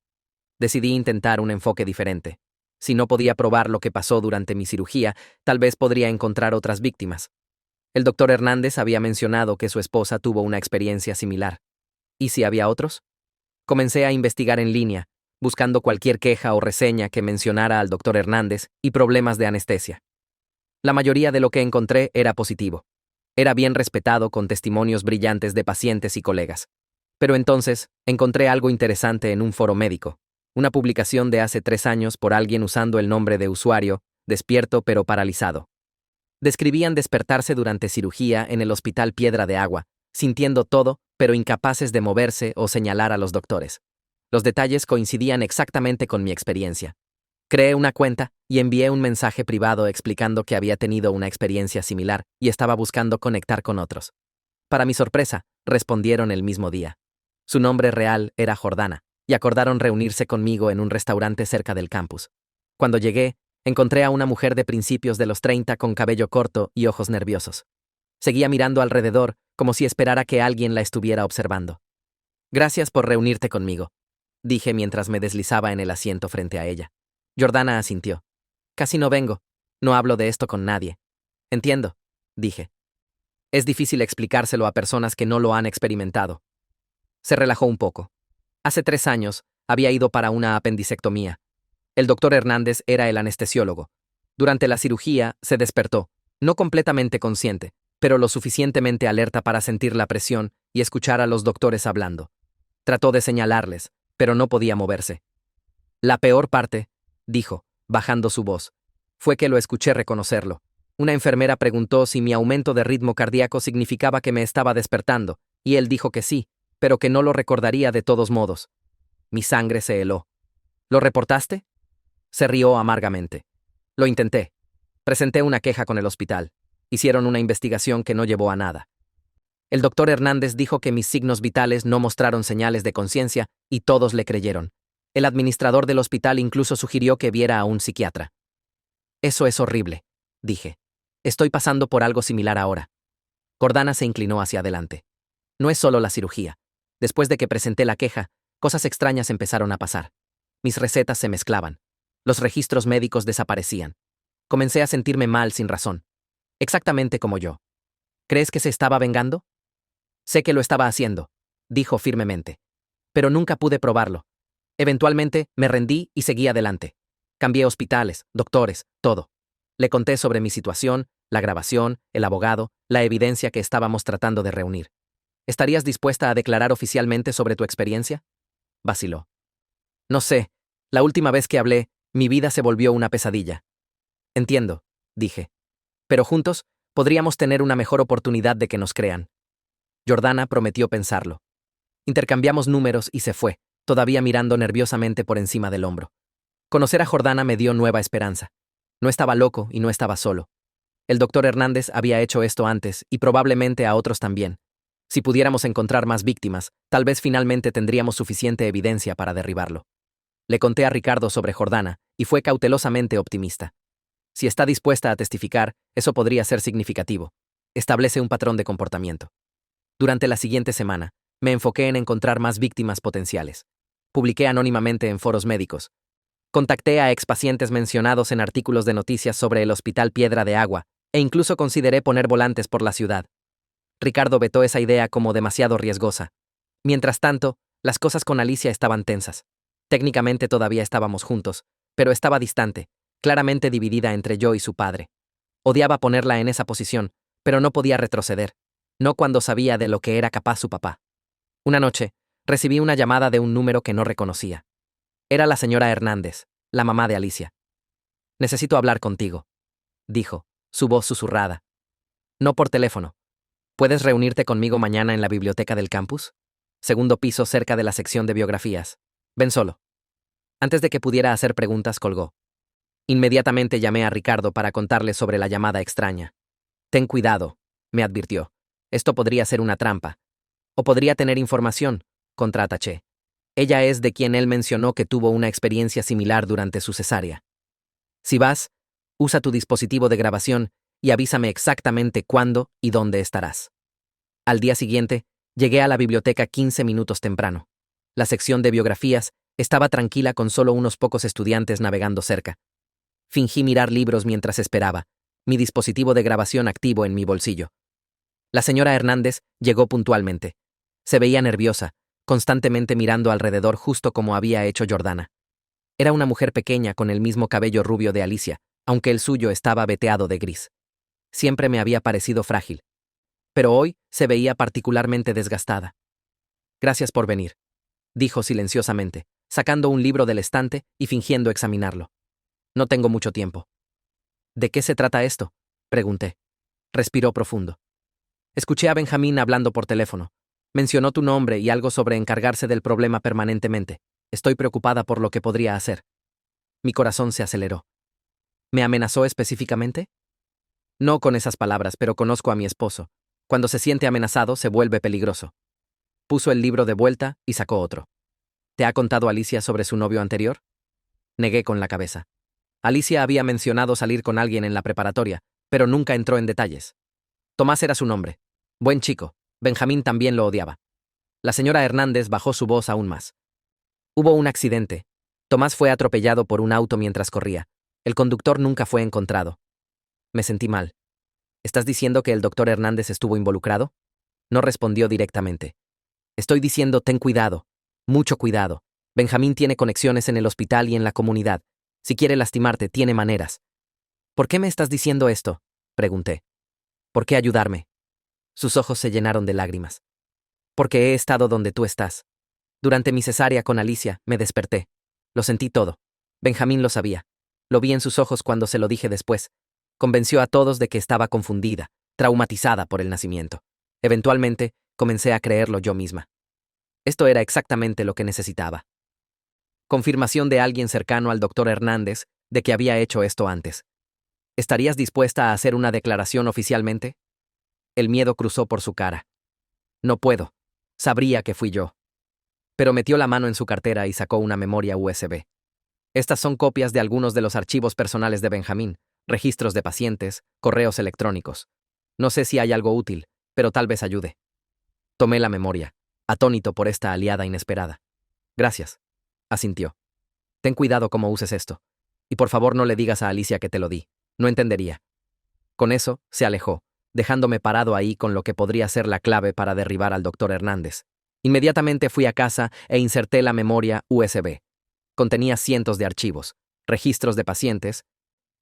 Decidí intentar un enfoque diferente. Si no podía probar lo que pasó durante mi cirugía, tal vez podría encontrar otras víctimas. El doctor Hernández había mencionado que su esposa tuvo una experiencia similar. ¿Y si había otros? Comencé a investigar en línea, buscando cualquier queja o reseña que mencionara al doctor Hernández y problemas de anestesia. La mayoría de lo que encontré era positivo. Era bien respetado con testimonios brillantes de pacientes y colegas. Pero entonces, encontré algo interesante en un foro médico, una publicación de hace 3 años por alguien usando el nombre de usuario, despierto pero paralizado. Describían despertarse durante cirugía en el Hospital Piedra de Agua, sintiendo todo, pero incapaces de moverse o señalar a los doctores. Los detalles coincidían exactamente con mi experiencia. Creé una cuenta y envié un mensaje privado explicando que había tenido una experiencia similar y estaba buscando conectar con otros. Para mi sorpresa, respondieron el mismo día. Su nombre real era Jordana, y acordaron reunirse conmigo en un restaurante cerca del campus. Cuando llegué, encontré a una mujer de principios de los 30 con cabello corto y ojos nerviosos. Seguía mirando alrededor, como si esperara que alguien la estuviera observando. Gracias por reunirte conmigo, dije mientras me deslizaba en el asiento frente a ella. Jordana asintió. Casi no vengo. No hablo de esto con nadie. Entiendo, dije. Es difícil explicárselo a personas que no lo han experimentado. Se relajó un poco. Hace 3 años, había ido para una apendicectomía. El doctor Hernández era el anestesiólogo. Durante la cirugía, se despertó, no completamente consciente, pero lo suficientemente alerta para sentir la presión y escuchar a los doctores hablando. Trató de señalarles, pero no podía moverse. La peor parte, dijo, bajando su voz, fue que lo escuché reconocerlo. Una enfermera preguntó si mi aumento de ritmo cardíaco significaba que me estaba despertando, y él dijo que sí, pero que no lo recordaría de todos modos. Mi sangre se heló. ¿Lo reportaste? Se rió amargamente. Lo intenté. Presenté una queja con el hospital. Hicieron una investigación que no llevó a nada. El doctor Hernández dijo que mis signos vitales no mostraron señales de conciencia y todos le creyeron. El administrador del hospital incluso sugirió que viera a un psiquiatra. Eso es horrible, dije. Estoy pasando por algo similar ahora. Jordana se inclinó hacia adelante. No es solo la cirugía. Después de que presenté la queja, cosas extrañas empezaron a pasar. Mis recetas se mezclaban. Los registros médicos desaparecían. Comencé a sentirme mal sin razón. Exactamente como yo. ¿Crees que se estaba vengando? Sé que lo estaba haciendo, dijo firmemente. Pero nunca pude probarlo. Eventualmente, me rendí y seguí adelante. Cambié hospitales, doctores, todo. Le conté sobre mi situación, la grabación, el abogado, la evidencia que estábamos tratando de reunir. ¿Estarías dispuesta a declarar oficialmente sobre tu experiencia? Vaciló. No sé. La última vez que hablé, mi vida se volvió una pesadilla. Entiendo, dije. Pero juntos, podríamos tener una mejor oportunidad de que nos crean. Jordana prometió pensarlo. Intercambiamos números y se fue, todavía mirando nerviosamente por encima del hombro. Conocer a Jordana me dio nueva esperanza. No estaba loco y no estaba solo. El doctor Hernández había hecho esto antes y probablemente a otros también. Si pudiéramos encontrar más víctimas, tal vez finalmente tendríamos suficiente evidencia para derribarlo. Le conté a Ricardo sobre Jordana y fue cautelosamente optimista. Si está dispuesta a testificar, eso podría ser significativo. Establece un patrón de comportamiento. Durante la siguiente semana, me enfoqué en encontrar más víctimas potenciales. Publiqué anónimamente en foros médicos. Contacté a expacientes mencionados en artículos de noticias sobre el Hospital Piedra de Agua, e incluso consideré poner volantes por la ciudad. Ricardo vetó esa idea como demasiado riesgosa. Mientras tanto, las cosas con Alicia estaban tensas. Técnicamente todavía estábamos juntos, pero estaba distante, claramente dividida entre yo y su padre. Odiaba ponerla en esa posición, pero no podía retroceder, no cuando sabía de lo que era capaz su papá. Una noche, recibí una llamada de un número que no reconocía. Era la señora Hernández, la mamá de Alicia. «Necesito hablar contigo», dijo, su voz susurrada. «No por teléfono. ¿Puedes reunirte conmigo mañana en la biblioteca del campus? Segundo piso cerca de la sección de biografías. Ven solo». Antes de que pudiera hacer preguntas, colgó. Inmediatamente llamé a Ricardo para contarle sobre la llamada extraña. «Ten cuidado», me advirtió. «Esto podría ser una trampa. O podría tener información», contraataché. «Ella es de quien él mencionó que tuvo una experiencia similar durante su cesárea. Si vas, usa tu dispositivo de grabación y avísame exactamente cuándo y dónde estarás». Al día siguiente, llegué a la biblioteca 15 minutos temprano. La sección de biografías estaba tranquila con solo unos pocos estudiantes navegando cerca. Fingí mirar libros mientras esperaba, mi dispositivo de grabación activo en mi bolsillo. La señora Hernández llegó puntualmente. Se veía nerviosa, constantemente mirando alrededor justo como había hecho Jordana. Era una mujer pequeña con el mismo cabello rubio de Alicia, aunque el suyo estaba veteado de gris. Siempre me había parecido frágil. Pero hoy se veía particularmente desgastada. «Gracias por venir», dijo silenciosamente, sacando un libro del estante y fingiendo examinarlo. «No tengo mucho tiempo». «¿De qué se trata esto?», pregunté. Respiró profundo. «Escuché a Benjamín hablando por teléfono. Mencionó tu nombre y algo sobre encargarse del problema permanentemente. Estoy preocupada por lo que podría hacer». Mi corazón se aceleró. «¿Me amenazó específicamente?» «No con esas palabras, pero conozco a mi esposo. Cuando se siente amenazado, se vuelve peligroso». Puso el libro de vuelta y sacó otro. «¿Te ha contado Alicia sobre su novio anterior?» Negué con la cabeza. Alicia había mencionado salir con alguien en la preparatoria, pero nunca entró en detalles. Tomás era su nombre. Buen chico. Benjamín también lo odiaba. La señora Hernández bajó su voz aún más. «Hubo un accidente. Tomás fue atropellado por un auto mientras corría. El conductor nunca fue encontrado». Me sentí mal. «¿Estás diciendo que el doctor Hernández estuvo involucrado?» No respondió directamente. «Estoy diciendo ten cuidado. Mucho cuidado. Benjamín tiene conexiones en el hospital y en la comunidad. Si quiere lastimarte, tiene maneras». «¿Por qué me estás diciendo esto?», pregunté. «¿Por qué ayudarme?». Sus ojos se llenaron de lágrimas. «Porque he estado donde tú estás. Durante mi cesárea con Alicia, me desperté. Lo sentí todo. Benjamín lo sabía. Lo vi en sus ojos cuando se lo dije después. Convenció a todos de que estaba confundida, traumatizada por el nacimiento. Eventualmente, comencé a creerlo yo misma. Esto era exactamente lo que necesitaba. Confirmación de alguien cercano al doctor Hernández de que había hecho esto antes. ¿Estarías dispuesta a hacer una declaración oficialmente? El miedo cruzó por su cara. «No puedo. Sabría que fui yo». Pero metió la mano en su cartera y sacó una memoria USB. «Estas son copias de algunos de los archivos personales de Benjamín, registros de pacientes, correos electrónicos. No sé si hay algo útil, pero tal vez ayude». Tomé la memoria, atónito por esta aliada inesperada. «Gracias», asintió. «Ten cuidado cómo uses esto. Y por favor no le digas a Alicia que te lo di. No entendería». Con eso, se alejó, dejándome parado ahí con lo que podría ser la clave para derribar al doctor Hernández. Inmediatamente fui a casa e inserté la memoria USB. Contenía cientos de archivos, registros de pacientes,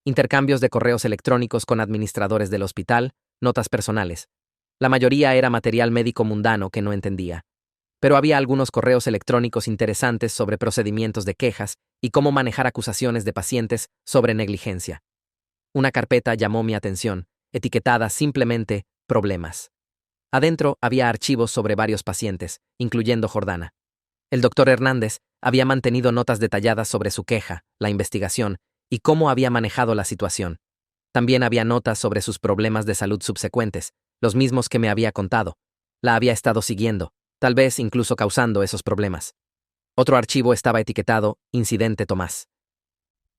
intercambios de correos electrónicos con administradores del hospital, notas personales. La mayoría era material médico mundano que no entendía. Pero había algunos correos electrónicos interesantes sobre procedimientos de quejas y cómo manejar acusaciones de pacientes sobre negligencia. Una carpeta llamó mi atención, etiquetada simplemente «Problemas». Adentro había archivos sobre varios pacientes, incluyendo Jordana. El doctor Hernández había mantenido notas detalladas sobre su queja, la investigación y cómo había manejado la situación. También había notas sobre sus problemas de salud subsecuentes, los mismos que me había contado. La había estado siguiendo, tal vez incluso causando esos problemas. Otro archivo estaba etiquetado «Incidente Tomás».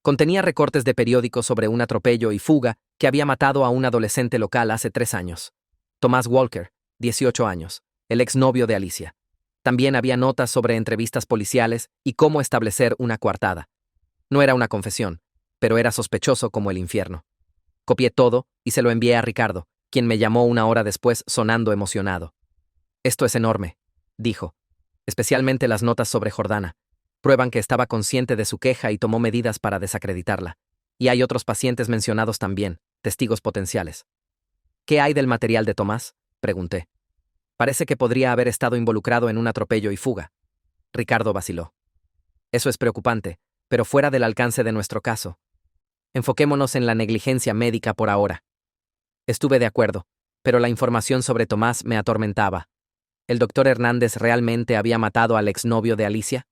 Contenía recortes de periódicos sobre un atropello y fuga que había matado a un adolescente local hace 3 años. Tomás Walker, 18 años, el exnovio de Alicia. También había notas sobre entrevistas policiales y cómo establecer una coartada. No era una confesión, pero era sospechoso como el infierno. Copié todo y se lo envié a Ricardo, quien me llamó una hora después sonando emocionado. Esto es enorme, dijo. Especialmente las notas sobre Jordana. Prueban que estaba consciente de su queja y tomó medidas para desacreditarla. Y hay otros pacientes mencionados también, testigos potenciales. ¿Qué hay del material de Tomás?, pregunté. Parece que podría haber estado involucrado en un atropello y fuga. Ricardo vaciló. Eso es preocupante, pero fuera del alcance de nuestro caso. Enfoquémonos en la negligencia médica por ahora. Estuve de acuerdo, pero la información sobre Tomás me atormentaba. ¿El doctor Hernández realmente había matado al exnovio de Alicia?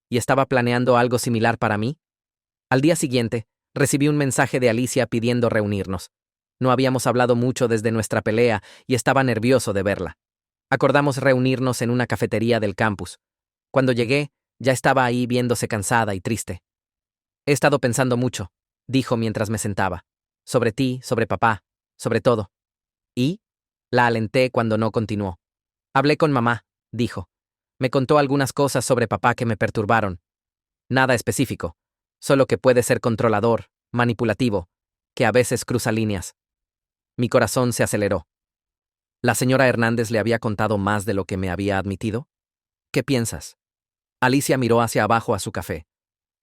¿Y estaba planeando algo similar para mí? Al día siguiente, recibí un mensaje de Alicia pidiendo reunirnos. No habíamos hablado mucho desde nuestra pelea y estaba nervioso de verla. Acordamos reunirnos en una cafetería del campus. Cuando llegué, ya estaba ahí viéndose cansada y triste. He estado pensando mucho, dijo mientras me sentaba. Sobre ti, sobre papá, sobre todo. ¿Y? La alenté cuando no continuó. Hablé con mamá, dijo. Me contó algunas cosas sobre papá que me perturbaron. Nada específico, solo que puede ser controlador, manipulativo, que a veces cruza líneas. Mi corazón se aceleró. ¿La señora Hernández le había contado más de lo que me había admitido? ¿Qué piensas? Alicia miró hacia abajo a su café.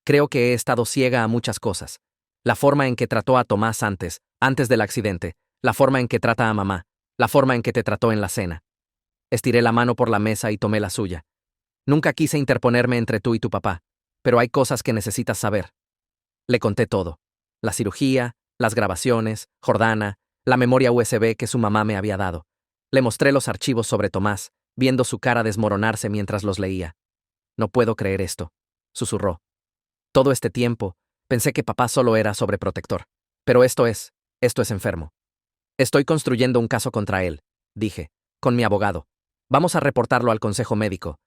Creo que he estado ciega a muchas cosas. La forma en que trató a Tomás antes del accidente, la forma en que trata a mamá, la forma en que te trató en la cena. Estiré la mano por la mesa y tomé la suya. Nunca quise interponerme entre tú y tu papá, pero hay cosas que necesitas saber. Le conté todo. La cirugía, las grabaciones, Jordana, la memoria USB que su mamá me había dado. Le mostré los archivos sobre Tomás, viendo su cara desmoronarse mientras los leía. No puedo creer esto, susurró. Todo este tiempo, pensé que papá solo era sobreprotector. Pero esto es enfermo. Estoy construyendo un caso contra él, dije, con mi abogado. Vamos a reportarlo al consejo médico.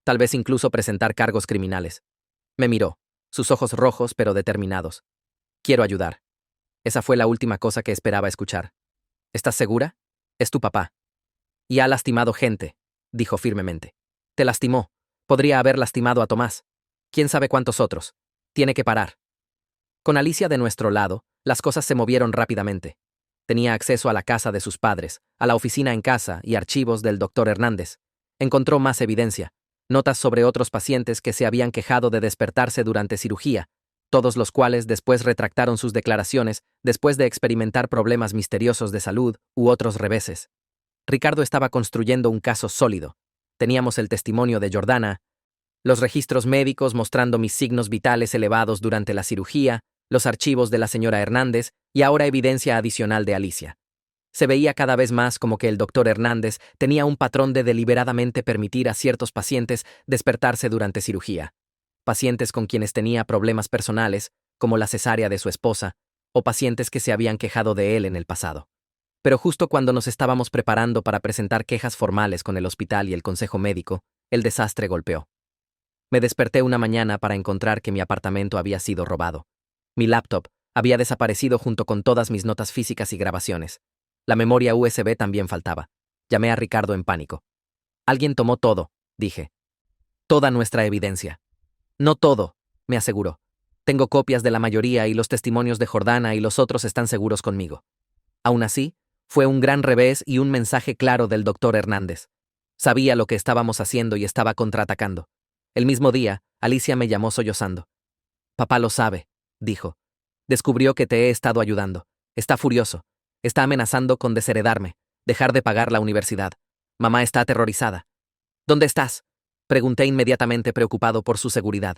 Tal vez incluso presentar cargos criminales. Me miró, sus ojos rojos pero determinados. Quiero ayudar. Esa fue la última cosa que esperaba escuchar. ¿Estás segura? Es tu papá. Y ha lastimado gente, dijo firmemente. Te lastimó. Podría haber lastimado a Tomás. ¿Quién sabe cuántos otros? Tiene que parar. Con Alicia de nuestro lado, las cosas se movieron rápidamente. Tenía acceso a la casa de sus padres, a la oficina en casa y archivos del doctor Hernández. Encontró más evidencia, notas sobre otros pacientes que se habían quejado de despertarse durante cirugía, todos los cuales después retractaron sus declaraciones después de experimentar problemas misteriosos de salud u otros reveses. Ricardo estaba construyendo un caso sólido. Teníamos el testimonio de Jordana, los registros médicos mostrando mis signos vitales elevados durante la cirugía, los archivos de la señora Hernández y ahora evidencia adicional de Alicia. Se veía cada vez más como que el doctor Hernández tenía un patrón de deliberadamente permitir a ciertos pacientes despertarse durante cirugía. Pacientes con quienes tenía problemas personales, como la cesárea de su esposa, o pacientes que se habían quejado de él en el pasado. Pero justo cuando nos estábamos preparando para presentar quejas formales con el hospital y el consejo médico, el desastre golpeó. Me desperté una mañana para encontrar que mi apartamento había sido robado. Mi laptop había desaparecido junto con todas mis notas físicas y grabaciones. La memoria USB también faltaba. Llamé a Ricardo en pánico. Alguien tomó todo, dije. Toda nuestra evidencia. No todo, me aseguró. Tengo copias de la mayoría y los testimonios de Jordana y los otros están seguros conmigo. Aún así, fue un gran revés y un mensaje claro del doctor Hernández. Sabía lo que estábamos haciendo y estaba contraatacando. El mismo día, Alicia me llamó sollozando. Papá lo sabe, dijo. Descubrió que te he estado ayudando. Está furioso. Está amenazando con desheredarme, dejar de pagar la universidad. Mamá está aterrorizada. ¿Dónde estás? Pregunté inmediatamente preocupado por su seguridad.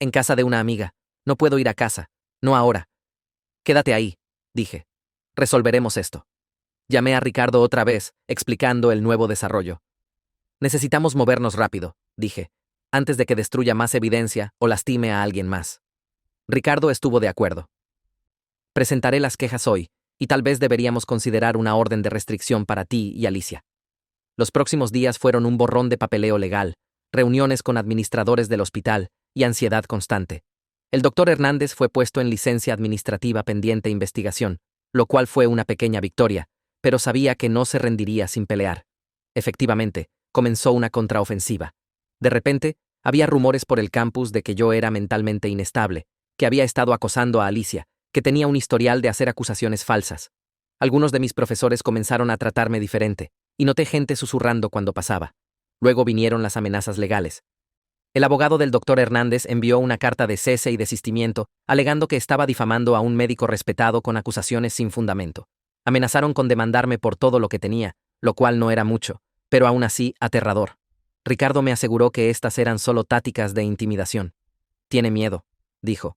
En casa de una amiga. No puedo ir a casa. No ahora. Quédate ahí, dije. Resolveremos esto. Llamé a Ricardo otra vez, explicando el nuevo desarrollo. Necesitamos movernos rápido, dije, antes de que destruya más evidencia o lastime a alguien más. Ricardo estuvo de acuerdo. Presentaré las quejas hoy, y tal vez deberíamos considerar una orden de restricción para ti y Alicia. Los próximos días fueron un borrón de papeleo legal, reuniones con administradores del hospital y ansiedad constante. El doctor Hernández fue puesto en licencia administrativa pendiente investigación, lo cual fue una pequeña victoria, pero sabía que no se rendiría sin pelear. Efectivamente, comenzó una contraofensiva. De repente, había rumores por el campus de que yo era mentalmente inestable, que había estado acosando a Alicia, que tenía un historial de hacer acusaciones falsas. Algunos de mis profesores comenzaron a tratarme diferente, y noté gente susurrando cuando pasaba. Luego vinieron las amenazas legales. El abogado del doctor Hernández envió una carta de cese y desistimiento, alegando que estaba difamando a un médico respetado con acusaciones sin fundamento. Amenazaron con demandarme por todo lo que tenía, lo cual no era mucho, pero aún así aterrador. Ricardo me aseguró que estas eran solo tácticas de intimidación. Tiene miedo, dijo.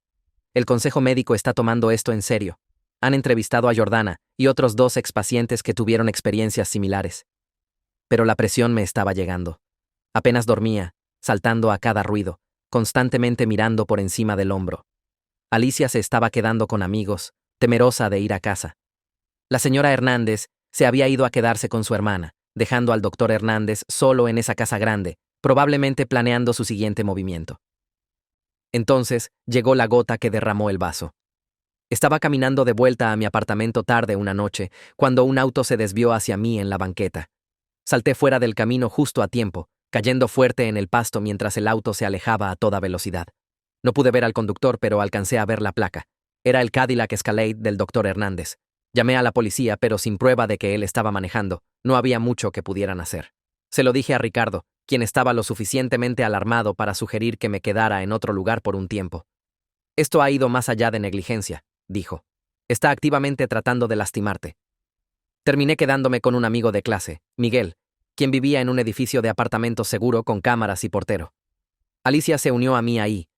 El consejo médico está tomando esto en serio. Han entrevistado a Jordana y otros 2 expacientes que tuvieron experiencias similares. Pero la presión me estaba llegando. Apenas dormía, saltando a cada ruido, constantemente mirando por encima del hombro. Alicia se estaba quedando con amigos, temerosa de ir a casa. La señora Hernández se había ido a quedarse con su hermana, dejando al doctor Hernández solo en esa casa grande, probablemente planeando su siguiente movimiento. Entonces llegó la gota que derramó el vaso. Estaba caminando de vuelta a mi apartamento tarde una noche, cuando un auto se desvió hacia mí en la banqueta. Salté fuera del camino justo a tiempo, cayendo fuerte en el pasto mientras el auto se alejaba a toda velocidad. No pude ver al conductor, pero alcancé a ver la placa. Era el Cadillac Escalade del doctor Hernández. Llamé a la policía, pero sin prueba de que él estaba manejando, no había mucho que pudieran hacer. Se lo dije a Ricardo, quien estaba lo suficientemente alarmado para sugerir que me quedara en otro lugar por un tiempo. Esto ha ido más allá de negligencia, dijo. Está activamente tratando de lastimarte. Terminé quedándome con un amigo de clase, Miguel, quien vivía en un edificio de apartamentos seguro con cámaras y portero. Alicia se unió a mí ahí,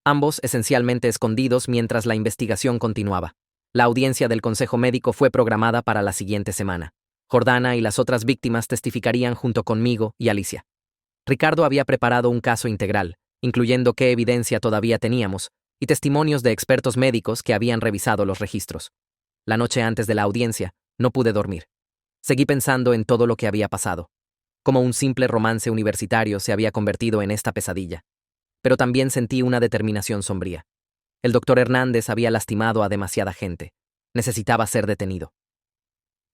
ambos esencialmente escondidos mientras la investigación continuaba. La audiencia del Consejo Médico fue programada para la siguiente semana. Jordana y las otras víctimas testificarían junto conmigo y Alicia. Ricardo había preparado un caso integral, incluyendo qué evidencia todavía teníamos, y testimonios de expertos médicos que habían revisado los registros. La noche antes de la audiencia, no pude dormir. Seguí pensando en todo lo que había pasado. Como un simple romance universitario se había convertido en esta pesadilla. Pero también sentí una determinación sombría. El doctor Hernández había lastimado a demasiada gente. Necesitaba ser detenido.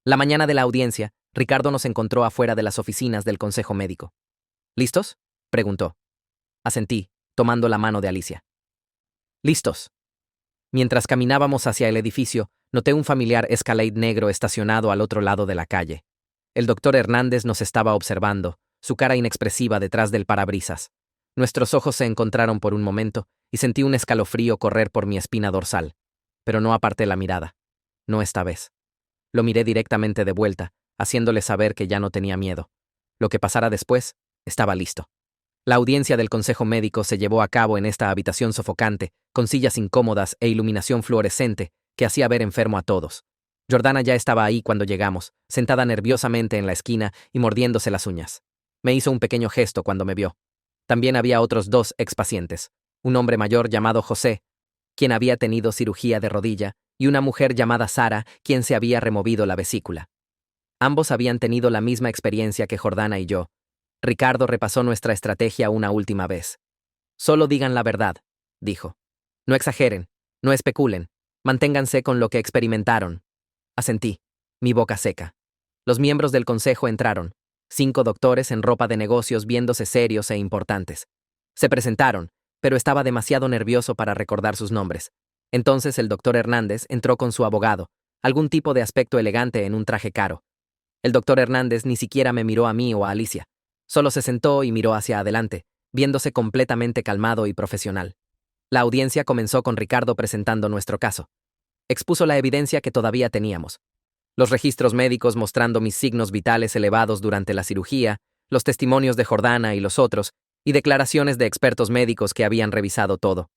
La mañana de la audiencia, Ricardo nos encontró afuera de las oficinas del Consejo Médico. ¿Listos?, preguntó. Asentí, tomando la mano de Alicia. Listos. Mientras caminábamos hacia el edificio, noté un familiar Escalade negro estacionado al otro lado de la calle. El doctor Hernández nos estaba observando, su cara inexpresiva detrás del parabrisas. Nuestros ojos se encontraron por un momento y sentí un escalofrío correr por mi espina dorsal. Pero no aparté la mirada. No esta vez. Lo miré directamente de vuelta, haciéndole saber que ya no tenía miedo. Lo que pasara después, estaba listo. La audiencia del Consejo Médico se llevó a cabo en esta habitación sofocante, con sillas incómodas e iluminación fluorescente que hacía ver enfermo a todos. Jordana ya estaba ahí cuando llegamos, sentada nerviosamente en la esquina y mordiéndose las uñas. Me hizo un pequeño gesto cuando me vio. También había otros 2 expacientes, un hombre mayor llamado José, quien había tenido cirugía de rodilla, y una mujer llamada Sara, quien se había removido la vesícula. Ambos habían tenido la misma experiencia que Jordana y yo. Ricardo repasó nuestra estrategia una última vez. Solo digan la verdad, dijo. No exageren, no especulen, manténganse con lo que experimentaron. Asentí, mi boca seca. Los miembros del consejo entraron, 5 doctores en ropa de negocios viéndose serios e importantes. Se presentaron, pero estaba demasiado nervioso para recordar sus nombres. Entonces el doctor Hernández entró con su abogado, algún tipo de aspecto elegante en un traje caro. El doctor Hernández ni siquiera me miró a mí o a Alicia. Solo se sentó y miró hacia adelante, viéndose completamente calmado y profesional. La audiencia comenzó con Ricardo presentando nuestro caso. Expuso la evidencia que todavía teníamos. Los registros médicos mostrando mis signos vitales elevados durante la cirugía, los testimonios de Jordana y los otros, y declaraciones de expertos médicos que habían revisado todo.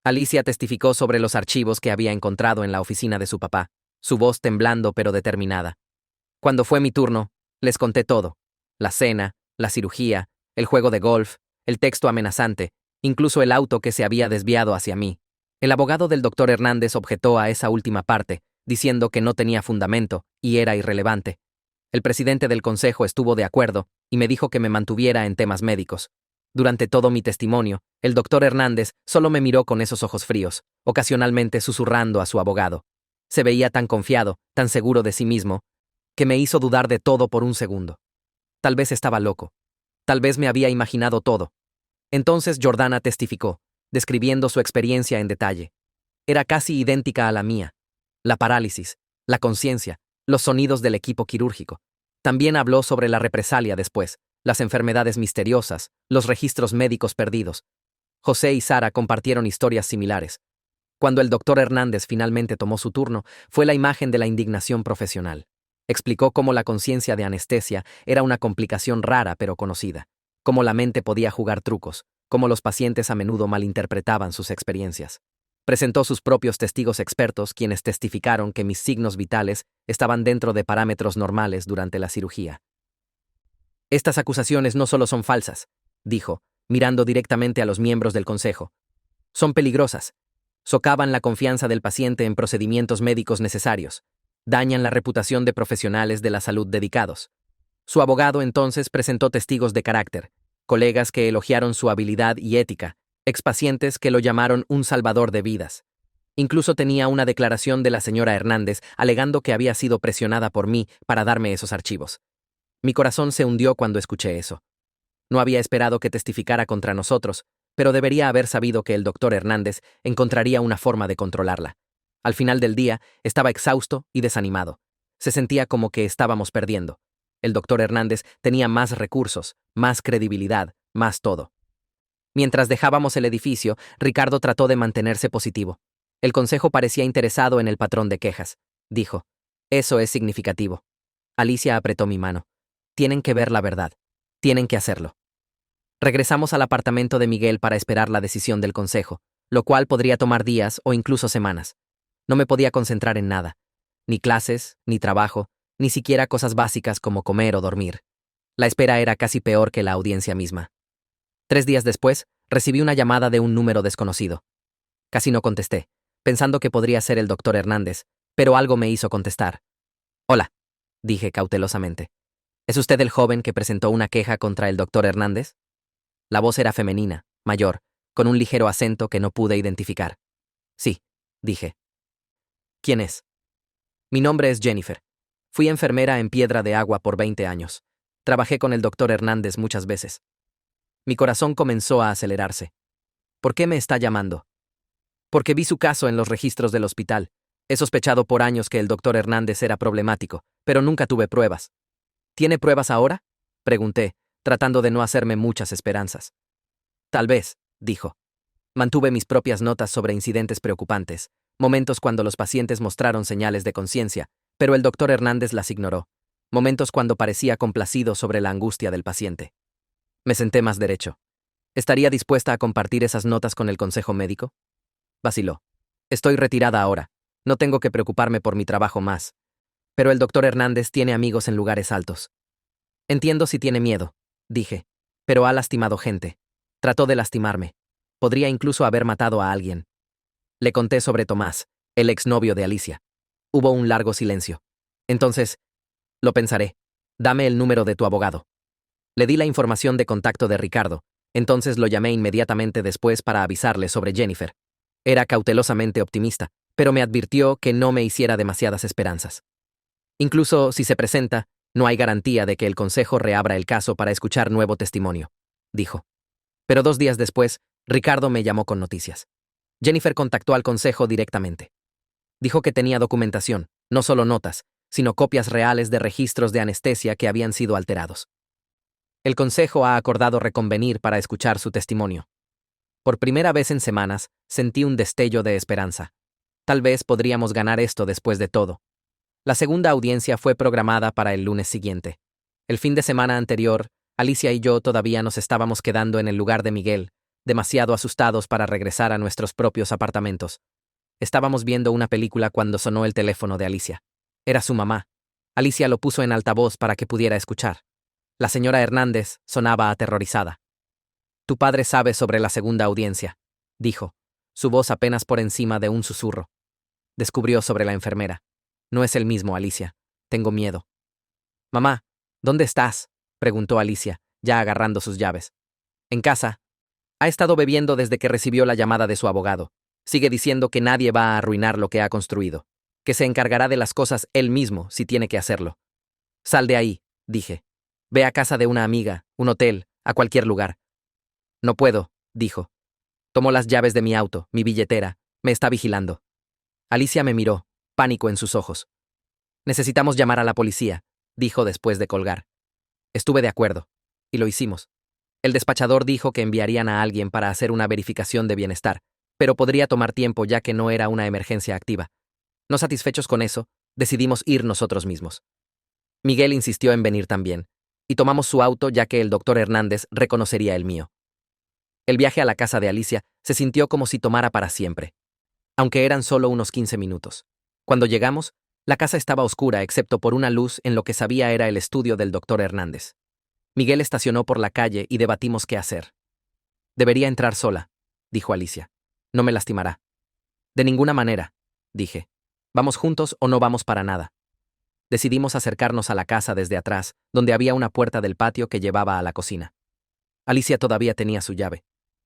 Alicia testificó sobre los archivos que había encontrado en la oficina de su papá, su voz temblando pero determinada. Cuando fue mi turno, les conté todo. La cena, la cirugía, el juego de golf, el texto amenazante, incluso el auto que se había desviado hacia mí. El abogado del doctor Hernández objetó a esa última parte, diciendo que no tenía fundamento y era irrelevante. El presidente del consejo estuvo de acuerdo y me dijo que me mantuviera en temas médicos. Durante todo mi testimonio, el doctor Hernández solo me miró con esos ojos fríos, ocasionalmente susurrando a su abogado. Se veía tan confiado, tan seguro de sí mismo, que me hizo dudar de todo por un segundo. Tal vez estaba loco, Tal vez me había imaginado todo. Entonces Jordana testificó, describiendo su experiencia en detalle. Era casi idéntica a la mía. La parálisis, la conciencia, los sonidos del equipo quirúrgico. También habló sobre la represalia después, las enfermedades misteriosas, los registros médicos perdidos. José y Sara compartieron historias similares. Cuando el doctor Hernández finalmente tomó su turno, fue la imagen de la indignación profesional. Explicó cómo la conciencia de anestesia era una complicación rara pero conocida, cómo la mente podía jugar trucos, cómo los pacientes a menudo malinterpretaban sus experiencias. Presentó sus propios testigos expertos, quienes testificaron que mis signos vitales estaban dentro de parámetros normales durante la cirugía. Estas acusaciones no solo son falsas, dijo, mirando directamente a los miembros del consejo. Son peligrosas. Socavan la confianza del paciente en procedimientos médicos necesarios. Dañan la reputación de profesionales de la salud dedicados. Su abogado entonces presentó testigos de carácter, colegas que elogiaron su habilidad y ética, expacientes que lo llamaron un salvador de vidas. Incluso tenía una declaración de la señora Hernández alegando que había sido presionada por mí para darme esos archivos. Mi corazón se hundió cuando escuché eso. No había esperado que testificara contra nosotros, pero debería haber sabido que el doctor Hernández encontraría una forma de controlarla. Al final del día, estaba exhausto y desanimado. Se sentía como que estábamos perdiendo. El doctor Hernández tenía más recursos, más credibilidad, más todo. Mientras dejábamos el edificio, Ricardo trató de mantenerse positivo. El consejo parecía interesado en el patrón de quejas. Dijo, eso es significativo. Alicia apretó mi mano. Tienen que ver la verdad. Tienen que hacerlo. Regresamos al apartamento de Miguel para esperar la decisión del consejo, lo cual podría tomar días o incluso semanas. No me podía concentrar en nada. Ni clases, ni trabajo, ni siquiera cosas básicas como comer o dormir. La espera era casi peor que la audiencia misma. 3 días después, recibí una llamada de un número desconocido. Casi no contesté, pensando que podría ser el doctor Hernández, pero algo me hizo contestar. Hola, dije cautelosamente. ¿Es usted el joven que presentó una queja contra el doctor Hernández? La voz era femenina, mayor, con un ligero acento que no pude identificar. Sí, dije. ¿Quién es? Mi nombre es Jennifer. Fui enfermera en Piedra de Agua por 20 años. Trabajé con el doctor Hernández muchas veces. Mi corazón comenzó a acelerarse. ¿Por qué me está llamando? Porque vi su caso en los registros del hospital. He sospechado por años que el doctor Hernández era problemático, pero nunca tuve pruebas. ¿Tiene pruebas ahora? Pregunté, tratando de no hacerme muchas esperanzas. Tal vez, dijo. Mantuve mis propias notas sobre incidentes preocupantes, momentos cuando los pacientes mostraron señales de conciencia, pero el doctor Hernández las ignoró, momentos cuando parecía complacido sobre la angustia del paciente. Me senté más derecho. ¿Estaría dispuesta a compartir esas notas con el consejo médico? Vaciló. Estoy retirada ahora. No tengo que preocuparme por mi trabajo más. Pero el doctor Hernández tiene amigos en lugares altos. Entiendo si tiene miedo, dije, pero ha lastimado gente. Trató de lastimarme. Podría incluso haber matado a alguien. Le conté sobre Tomás, el exnovio de Alicia. Hubo un largo silencio. Entonces, lo pensaré. Dame el número de tu abogado. Le di la información de contacto de Ricardo, entonces lo llamé inmediatamente después para avisarle sobre Jennifer. Era cautelosamente optimista, pero me advirtió que no me hiciera demasiadas esperanzas. Incluso si se presenta, no hay garantía de que el consejo reabra el caso para escuchar nuevo testimonio, dijo. Pero 2 días después, Ricardo me llamó con noticias. Jennifer contactó al consejo directamente. Dijo que tenía documentación, no solo notas, sino copias reales de registros de anestesia que habían sido alterados. El consejo ha acordado reconvenir para escuchar su testimonio. Por primera vez en semanas, sentí un destello de esperanza. Tal vez podríamos ganar esto después de todo. La segunda audiencia fue programada para el lunes siguiente. El fin de semana anterior, Alicia y yo todavía nos estábamos quedando en el lugar de Miguel, demasiado asustados para regresar a nuestros propios apartamentos. Estábamos viendo una película cuando sonó el teléfono de Alicia. Era su mamá. Alicia lo puso en altavoz para que pudiera escuchar. La señora Hernández sonaba aterrorizada. Tu padre sabe sobre la segunda audiencia, dijo, su voz apenas por encima de un susurro. Descubrió sobre la enfermera. No es el mismo, Alicia. Tengo miedo. Mamá, ¿dónde estás? Preguntó Alicia, ya agarrando sus llaves. En casa. Ha estado bebiendo desde que recibió la llamada de su abogado. Sigue diciendo que nadie va a arruinar lo que ha construido, que se encargará de las cosas él mismo si tiene que hacerlo. Sal de ahí, dije. Ve a casa de una amiga, un hotel, A cualquier lugar. No puedo, dijo. Tomó las llaves de mi auto, mi billetera. Me está vigilando. Alicia me miró, pánico en sus ojos. Necesitamos llamar a la policía, dijo después de colgar. Estuve de acuerdo. Y lo hicimos. El despachador dijo que enviarían a alguien para hacer una verificación de bienestar, pero podría tomar tiempo ya que no era una emergencia activa. No satisfechos con eso, decidimos ir nosotros mismos. Miguel insistió en venir también, y tomamos su auto ya que el doctor Hernández reconocería el mío. El viaje a la casa de Alicia se sintió como si tomara para siempre, aunque eran solo unos 15 minutos. Cuando llegamos, la casa estaba oscura excepto por una luz en lo que sabía era el estudio del doctor Hernández. Miguel estacionó por la calle y debatimos qué hacer. Debería entrar sola, dijo Alicia. No me lastimará. De ninguna manera, dije. ¿Vamos juntos o no vamos para nada? Decidimos acercarnos a la casa desde atrás, donde había una puerta del patio que llevaba a la cocina. Alicia todavía tenía su llave.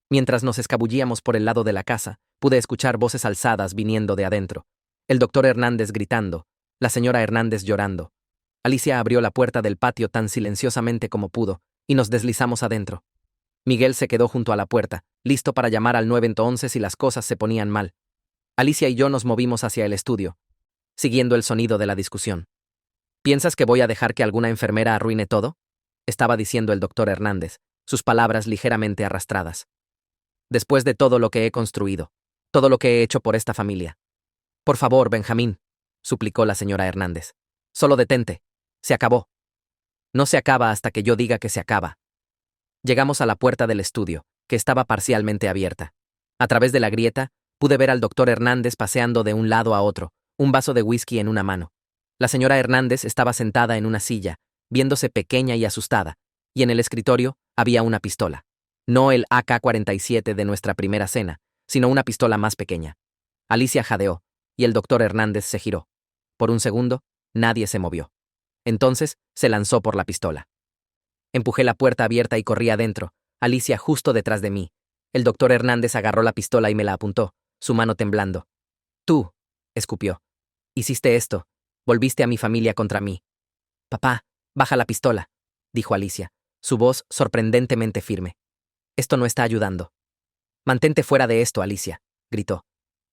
Mientras nos escabullíamos por el lado de la casa, pude escuchar voces alzadas viniendo de adentro. El doctor Hernández gritando, la señora Hernández llorando. Alicia abrió la puerta del patio tan silenciosamente como pudo, y nos deslizamos adentro. Miguel se quedó junto a la puerta, listo para llamar al 911 si las cosas se ponían mal. Alicia y yo nos movimos hacia el estudio, siguiendo el sonido de la discusión. ¿Piensas que voy a dejar que alguna enfermera arruine todo? Estaba diciendo el doctor Hernández, sus palabras ligeramente arrastradas. Después de todo lo que he construido, todo lo que he hecho por esta familia. Por favor, Benjamín, suplicó la señora Hernández. Solo detente. Se acabó. No se acaba hasta que yo diga que se acaba. Llegamos a la puerta del estudio, que estaba parcialmente abierta. A través de la grieta, pude ver al doctor Hernández paseando de un lado a otro, un vaso de whisky en una mano. La señora Hernández estaba sentada en una silla, viéndose pequeña y asustada, y en el escritorio había una pistola. No el AK-47 de nuestra primera cena, sino una pistola más pequeña. Alicia jadeó, y el doctor Hernández se giró. Por un segundo, nadie se movió. Entonces, se lanzó por la pistola. Empujé la puerta abierta y corrí adentro, Alicia justo detrás de mí. El doctor Hernández agarró la pistola y me la apuntó, su mano temblando. Tú, escupió. Hiciste esto. Volviste a mi familia contra mí. Papá, baja la pistola, dijo Alicia, su voz sorprendentemente firme. Esto no está ayudando. Mantente fuera de esto, Alicia, gritó.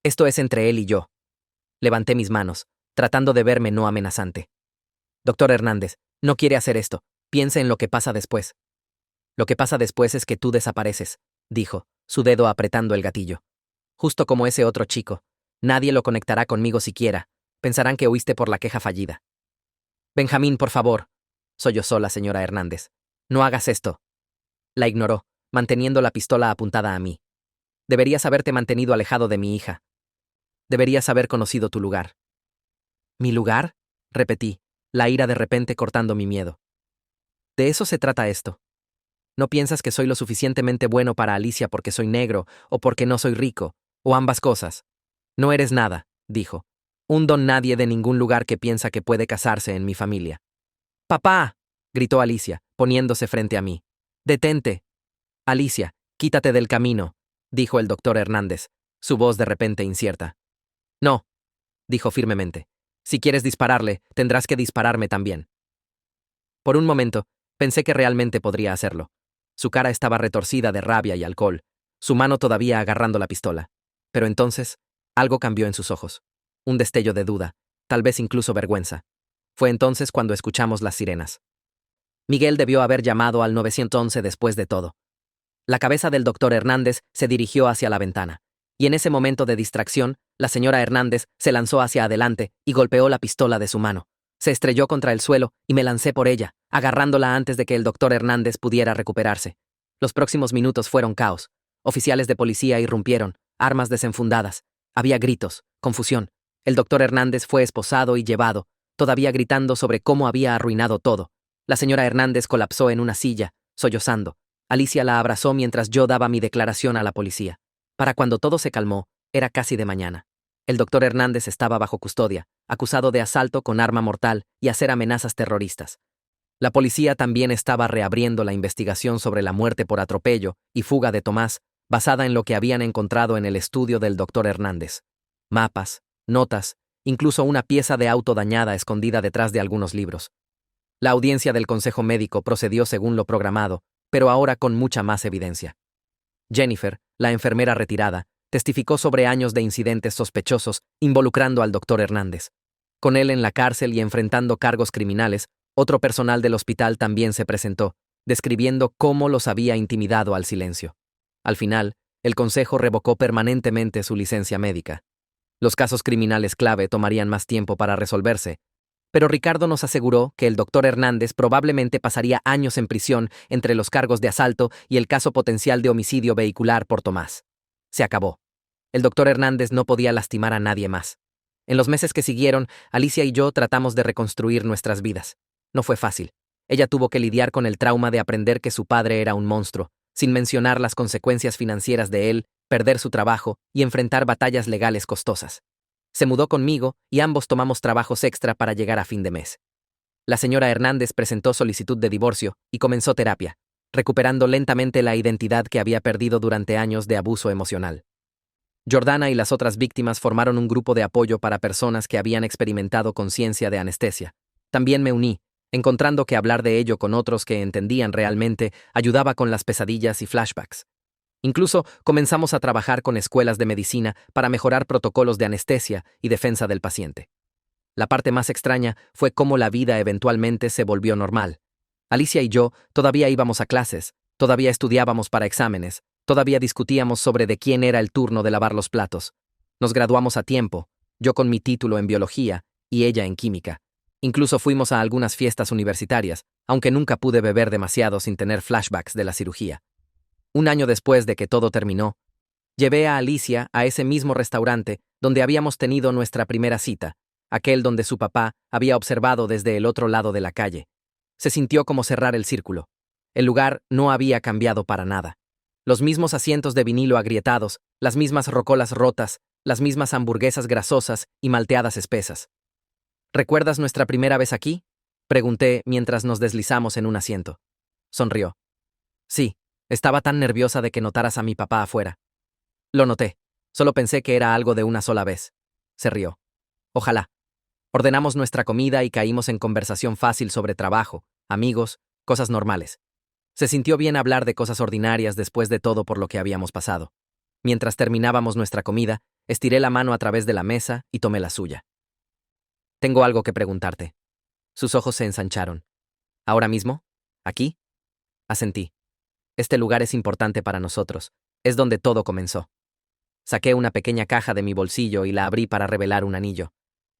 Esto es entre él y yo. Levanté mis manos, tratando de verme no amenazante. Doctor Hernández, no quiere hacer esto. Piense en lo que pasa después. Lo que pasa después es que tú desapareces, dijo, su dedo apretando el gatillo. Justo como ese otro chico. Nadie lo conectará conmigo siquiera. Pensarán que huiste por la queja fallida. Benjamín, por favor, sollozó la señora Hernández. No hagas esto. La ignoró, manteniendo la pistola apuntada a mí. Deberías haberte mantenido alejado de mi hija. Deberías haber conocido tu lugar. ¿Mi lugar? Repetí, la ira de repente cortando mi miedo. De eso se trata esto. ¿No piensas que soy lo suficientemente bueno para Alicia porque soy negro o porque no soy rico, o ambas cosas? No eres nada, dijo. Un don nadie de ningún lugar que piensa que puede casarse en mi familia. ¡Papá!, gritó Alicia, poniéndose frente a mí. ¡Detente! Alicia, quítate del camino, dijo el doctor Hernández, su voz de repente incierta. No, dijo firmemente. Si quieres dispararle, tendrás que dispararme también. Por un momento, pensé que realmente podría hacerlo. Su cara estaba retorcida de rabia y alcohol, su mano todavía agarrando la pistola. Pero entonces, algo cambió en sus ojos. Un destello de duda, tal vez incluso vergüenza. Fue entonces cuando escuchamos las sirenas. Miguel debió haber llamado al 911 después de todo. La cabeza del doctor Hernández se dirigió hacia la ventana, y en ese momento de distracción, la señora Hernández se lanzó hacia adelante y golpeó la pistola de su mano. Se estrelló contra el suelo y me lancé por ella, agarrándola antes de que el doctor Hernández pudiera recuperarse. Los próximos minutos fueron caos. Oficiales de policía irrumpieron, armas desenfundadas. Había gritos, confusión. El doctor Hernández fue esposado y llevado, todavía gritando sobre cómo había arruinado todo. La señora Hernández colapsó en una silla, sollozando. Alicia la abrazó mientras yo daba mi declaración a la policía. Para cuando todo se calmó, era casi de mañana. El doctor Hernández estaba bajo custodia, acusado de asalto con arma mortal y hacer amenazas terroristas. La policía también estaba reabriendo la investigación sobre la muerte por atropello y fuga de Tomás, basada en lo que habían encontrado en el estudio del doctor Hernández. Mapas, notas, incluso una pieza de auto dañada escondida detrás de algunos libros. La audiencia del Consejo Médico procedió según lo programado, pero ahora con mucha más evidencia. Jennifer, la enfermera retirada, testificó sobre años de incidentes sospechosos involucrando al doctor Hernández. Con él en la cárcel y enfrentando cargos criminales, otro personal del hospital también se presentó, describiendo cómo los había intimidado al silencio. Al final, el consejo revocó permanentemente su licencia médica. Los casos criminales clave tomarían más tiempo para resolverse, pero Ricardo nos aseguró que el doctor Hernández probablemente pasaría años en prisión entre los cargos de asalto y el caso potencial de homicidio vehicular por Tomás. Se acabó. El doctor Hernández no podía lastimar a nadie más. En los meses que siguieron, Alicia y yo tratamos de reconstruir nuestras vidas. No fue fácil. Ella tuvo que lidiar con el trauma de aprender que su padre era un monstruo, sin mencionar las consecuencias financieras de él, perder su trabajo y enfrentar batallas legales costosas. Se mudó conmigo y ambos tomamos trabajos extra para llegar a fin de mes. La señora Hernández presentó solicitud de divorcio y comenzó terapia, recuperando lentamente la identidad que había perdido durante años de abuso emocional. Jordana y las otras víctimas formaron un grupo de apoyo para personas que habían experimentado conciencia de anestesia. También me uní, encontrando que hablar de ello con otros que entendían realmente ayudaba con las pesadillas y flashbacks. Incluso comenzamos a trabajar con escuelas de medicina para mejorar protocolos de anestesia y defensa del paciente. La parte más extraña fue cómo la vida eventualmente se volvió normal. Alicia y yo todavía íbamos a clases, todavía estudiábamos para exámenes, todavía discutíamos sobre de quién era el turno de lavar los platos. Nos graduamos a tiempo, yo con mi título en biología y ella en química. Incluso fuimos a algunas fiestas universitarias, aunque nunca pude beber demasiado sin tener flashbacks de la cirugía. Un año después de que todo terminó, llevé a Alicia a ese mismo restaurante donde habíamos tenido nuestra primera cita, aquel donde su papá había observado desde el otro lado de la calle. Se sintió como cerrar el círculo. El lugar no había cambiado para nada. Los mismos asientos de vinilo agrietados, las mismas rocolas rotas, las mismas hamburguesas grasosas y malteadas espesas. ¿Recuerdas nuestra primera vez aquí?, pregunté mientras nos deslizamos en un asiento. Sonrió. Sí, estaba tan nerviosa de que notaras a mi papá afuera. Lo noté. Solo pensé que era algo de una sola vez. Se rió. Ojalá. Ordenamos nuestra comida y caímos en conversación fácil sobre trabajo, amigos, cosas normales. Se sintió bien hablar de cosas ordinarias después de todo por lo que habíamos pasado. Mientras terminábamos nuestra comida, estiré la mano a través de la mesa y tomé la suya. Tengo algo que preguntarte. Sus ojos se ensancharon. ¿Ahora mismo? ¿Aquí? Asentí. Este lugar es importante para nosotros. Es donde todo comenzó. Saqué una pequeña caja de mi bolsillo y la abrí para revelar un anillo.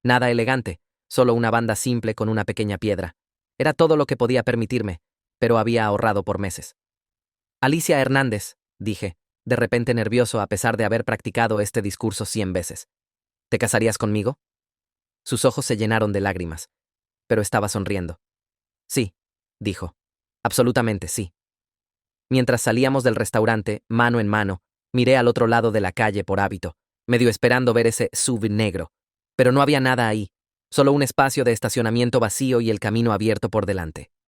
Nada elegante, solo una banda simple con una pequeña piedra. Era todo lo que podía permitirme, pero había ahorrado por meses. Alicia Hernández, dije, de repente nervioso a pesar de haber practicado este discurso 100 veces. ¿Te casarías conmigo? Sus ojos se llenaron de lágrimas, pero estaba sonriendo. Sí, dijo. Absolutamente sí. Mientras salíamos del restaurante, mano en mano, miré al otro lado de la calle por hábito, medio esperando ver ese SUV negro. Pero no había nada ahí, solo un espacio de estacionamiento vacío y el camino abierto por delante.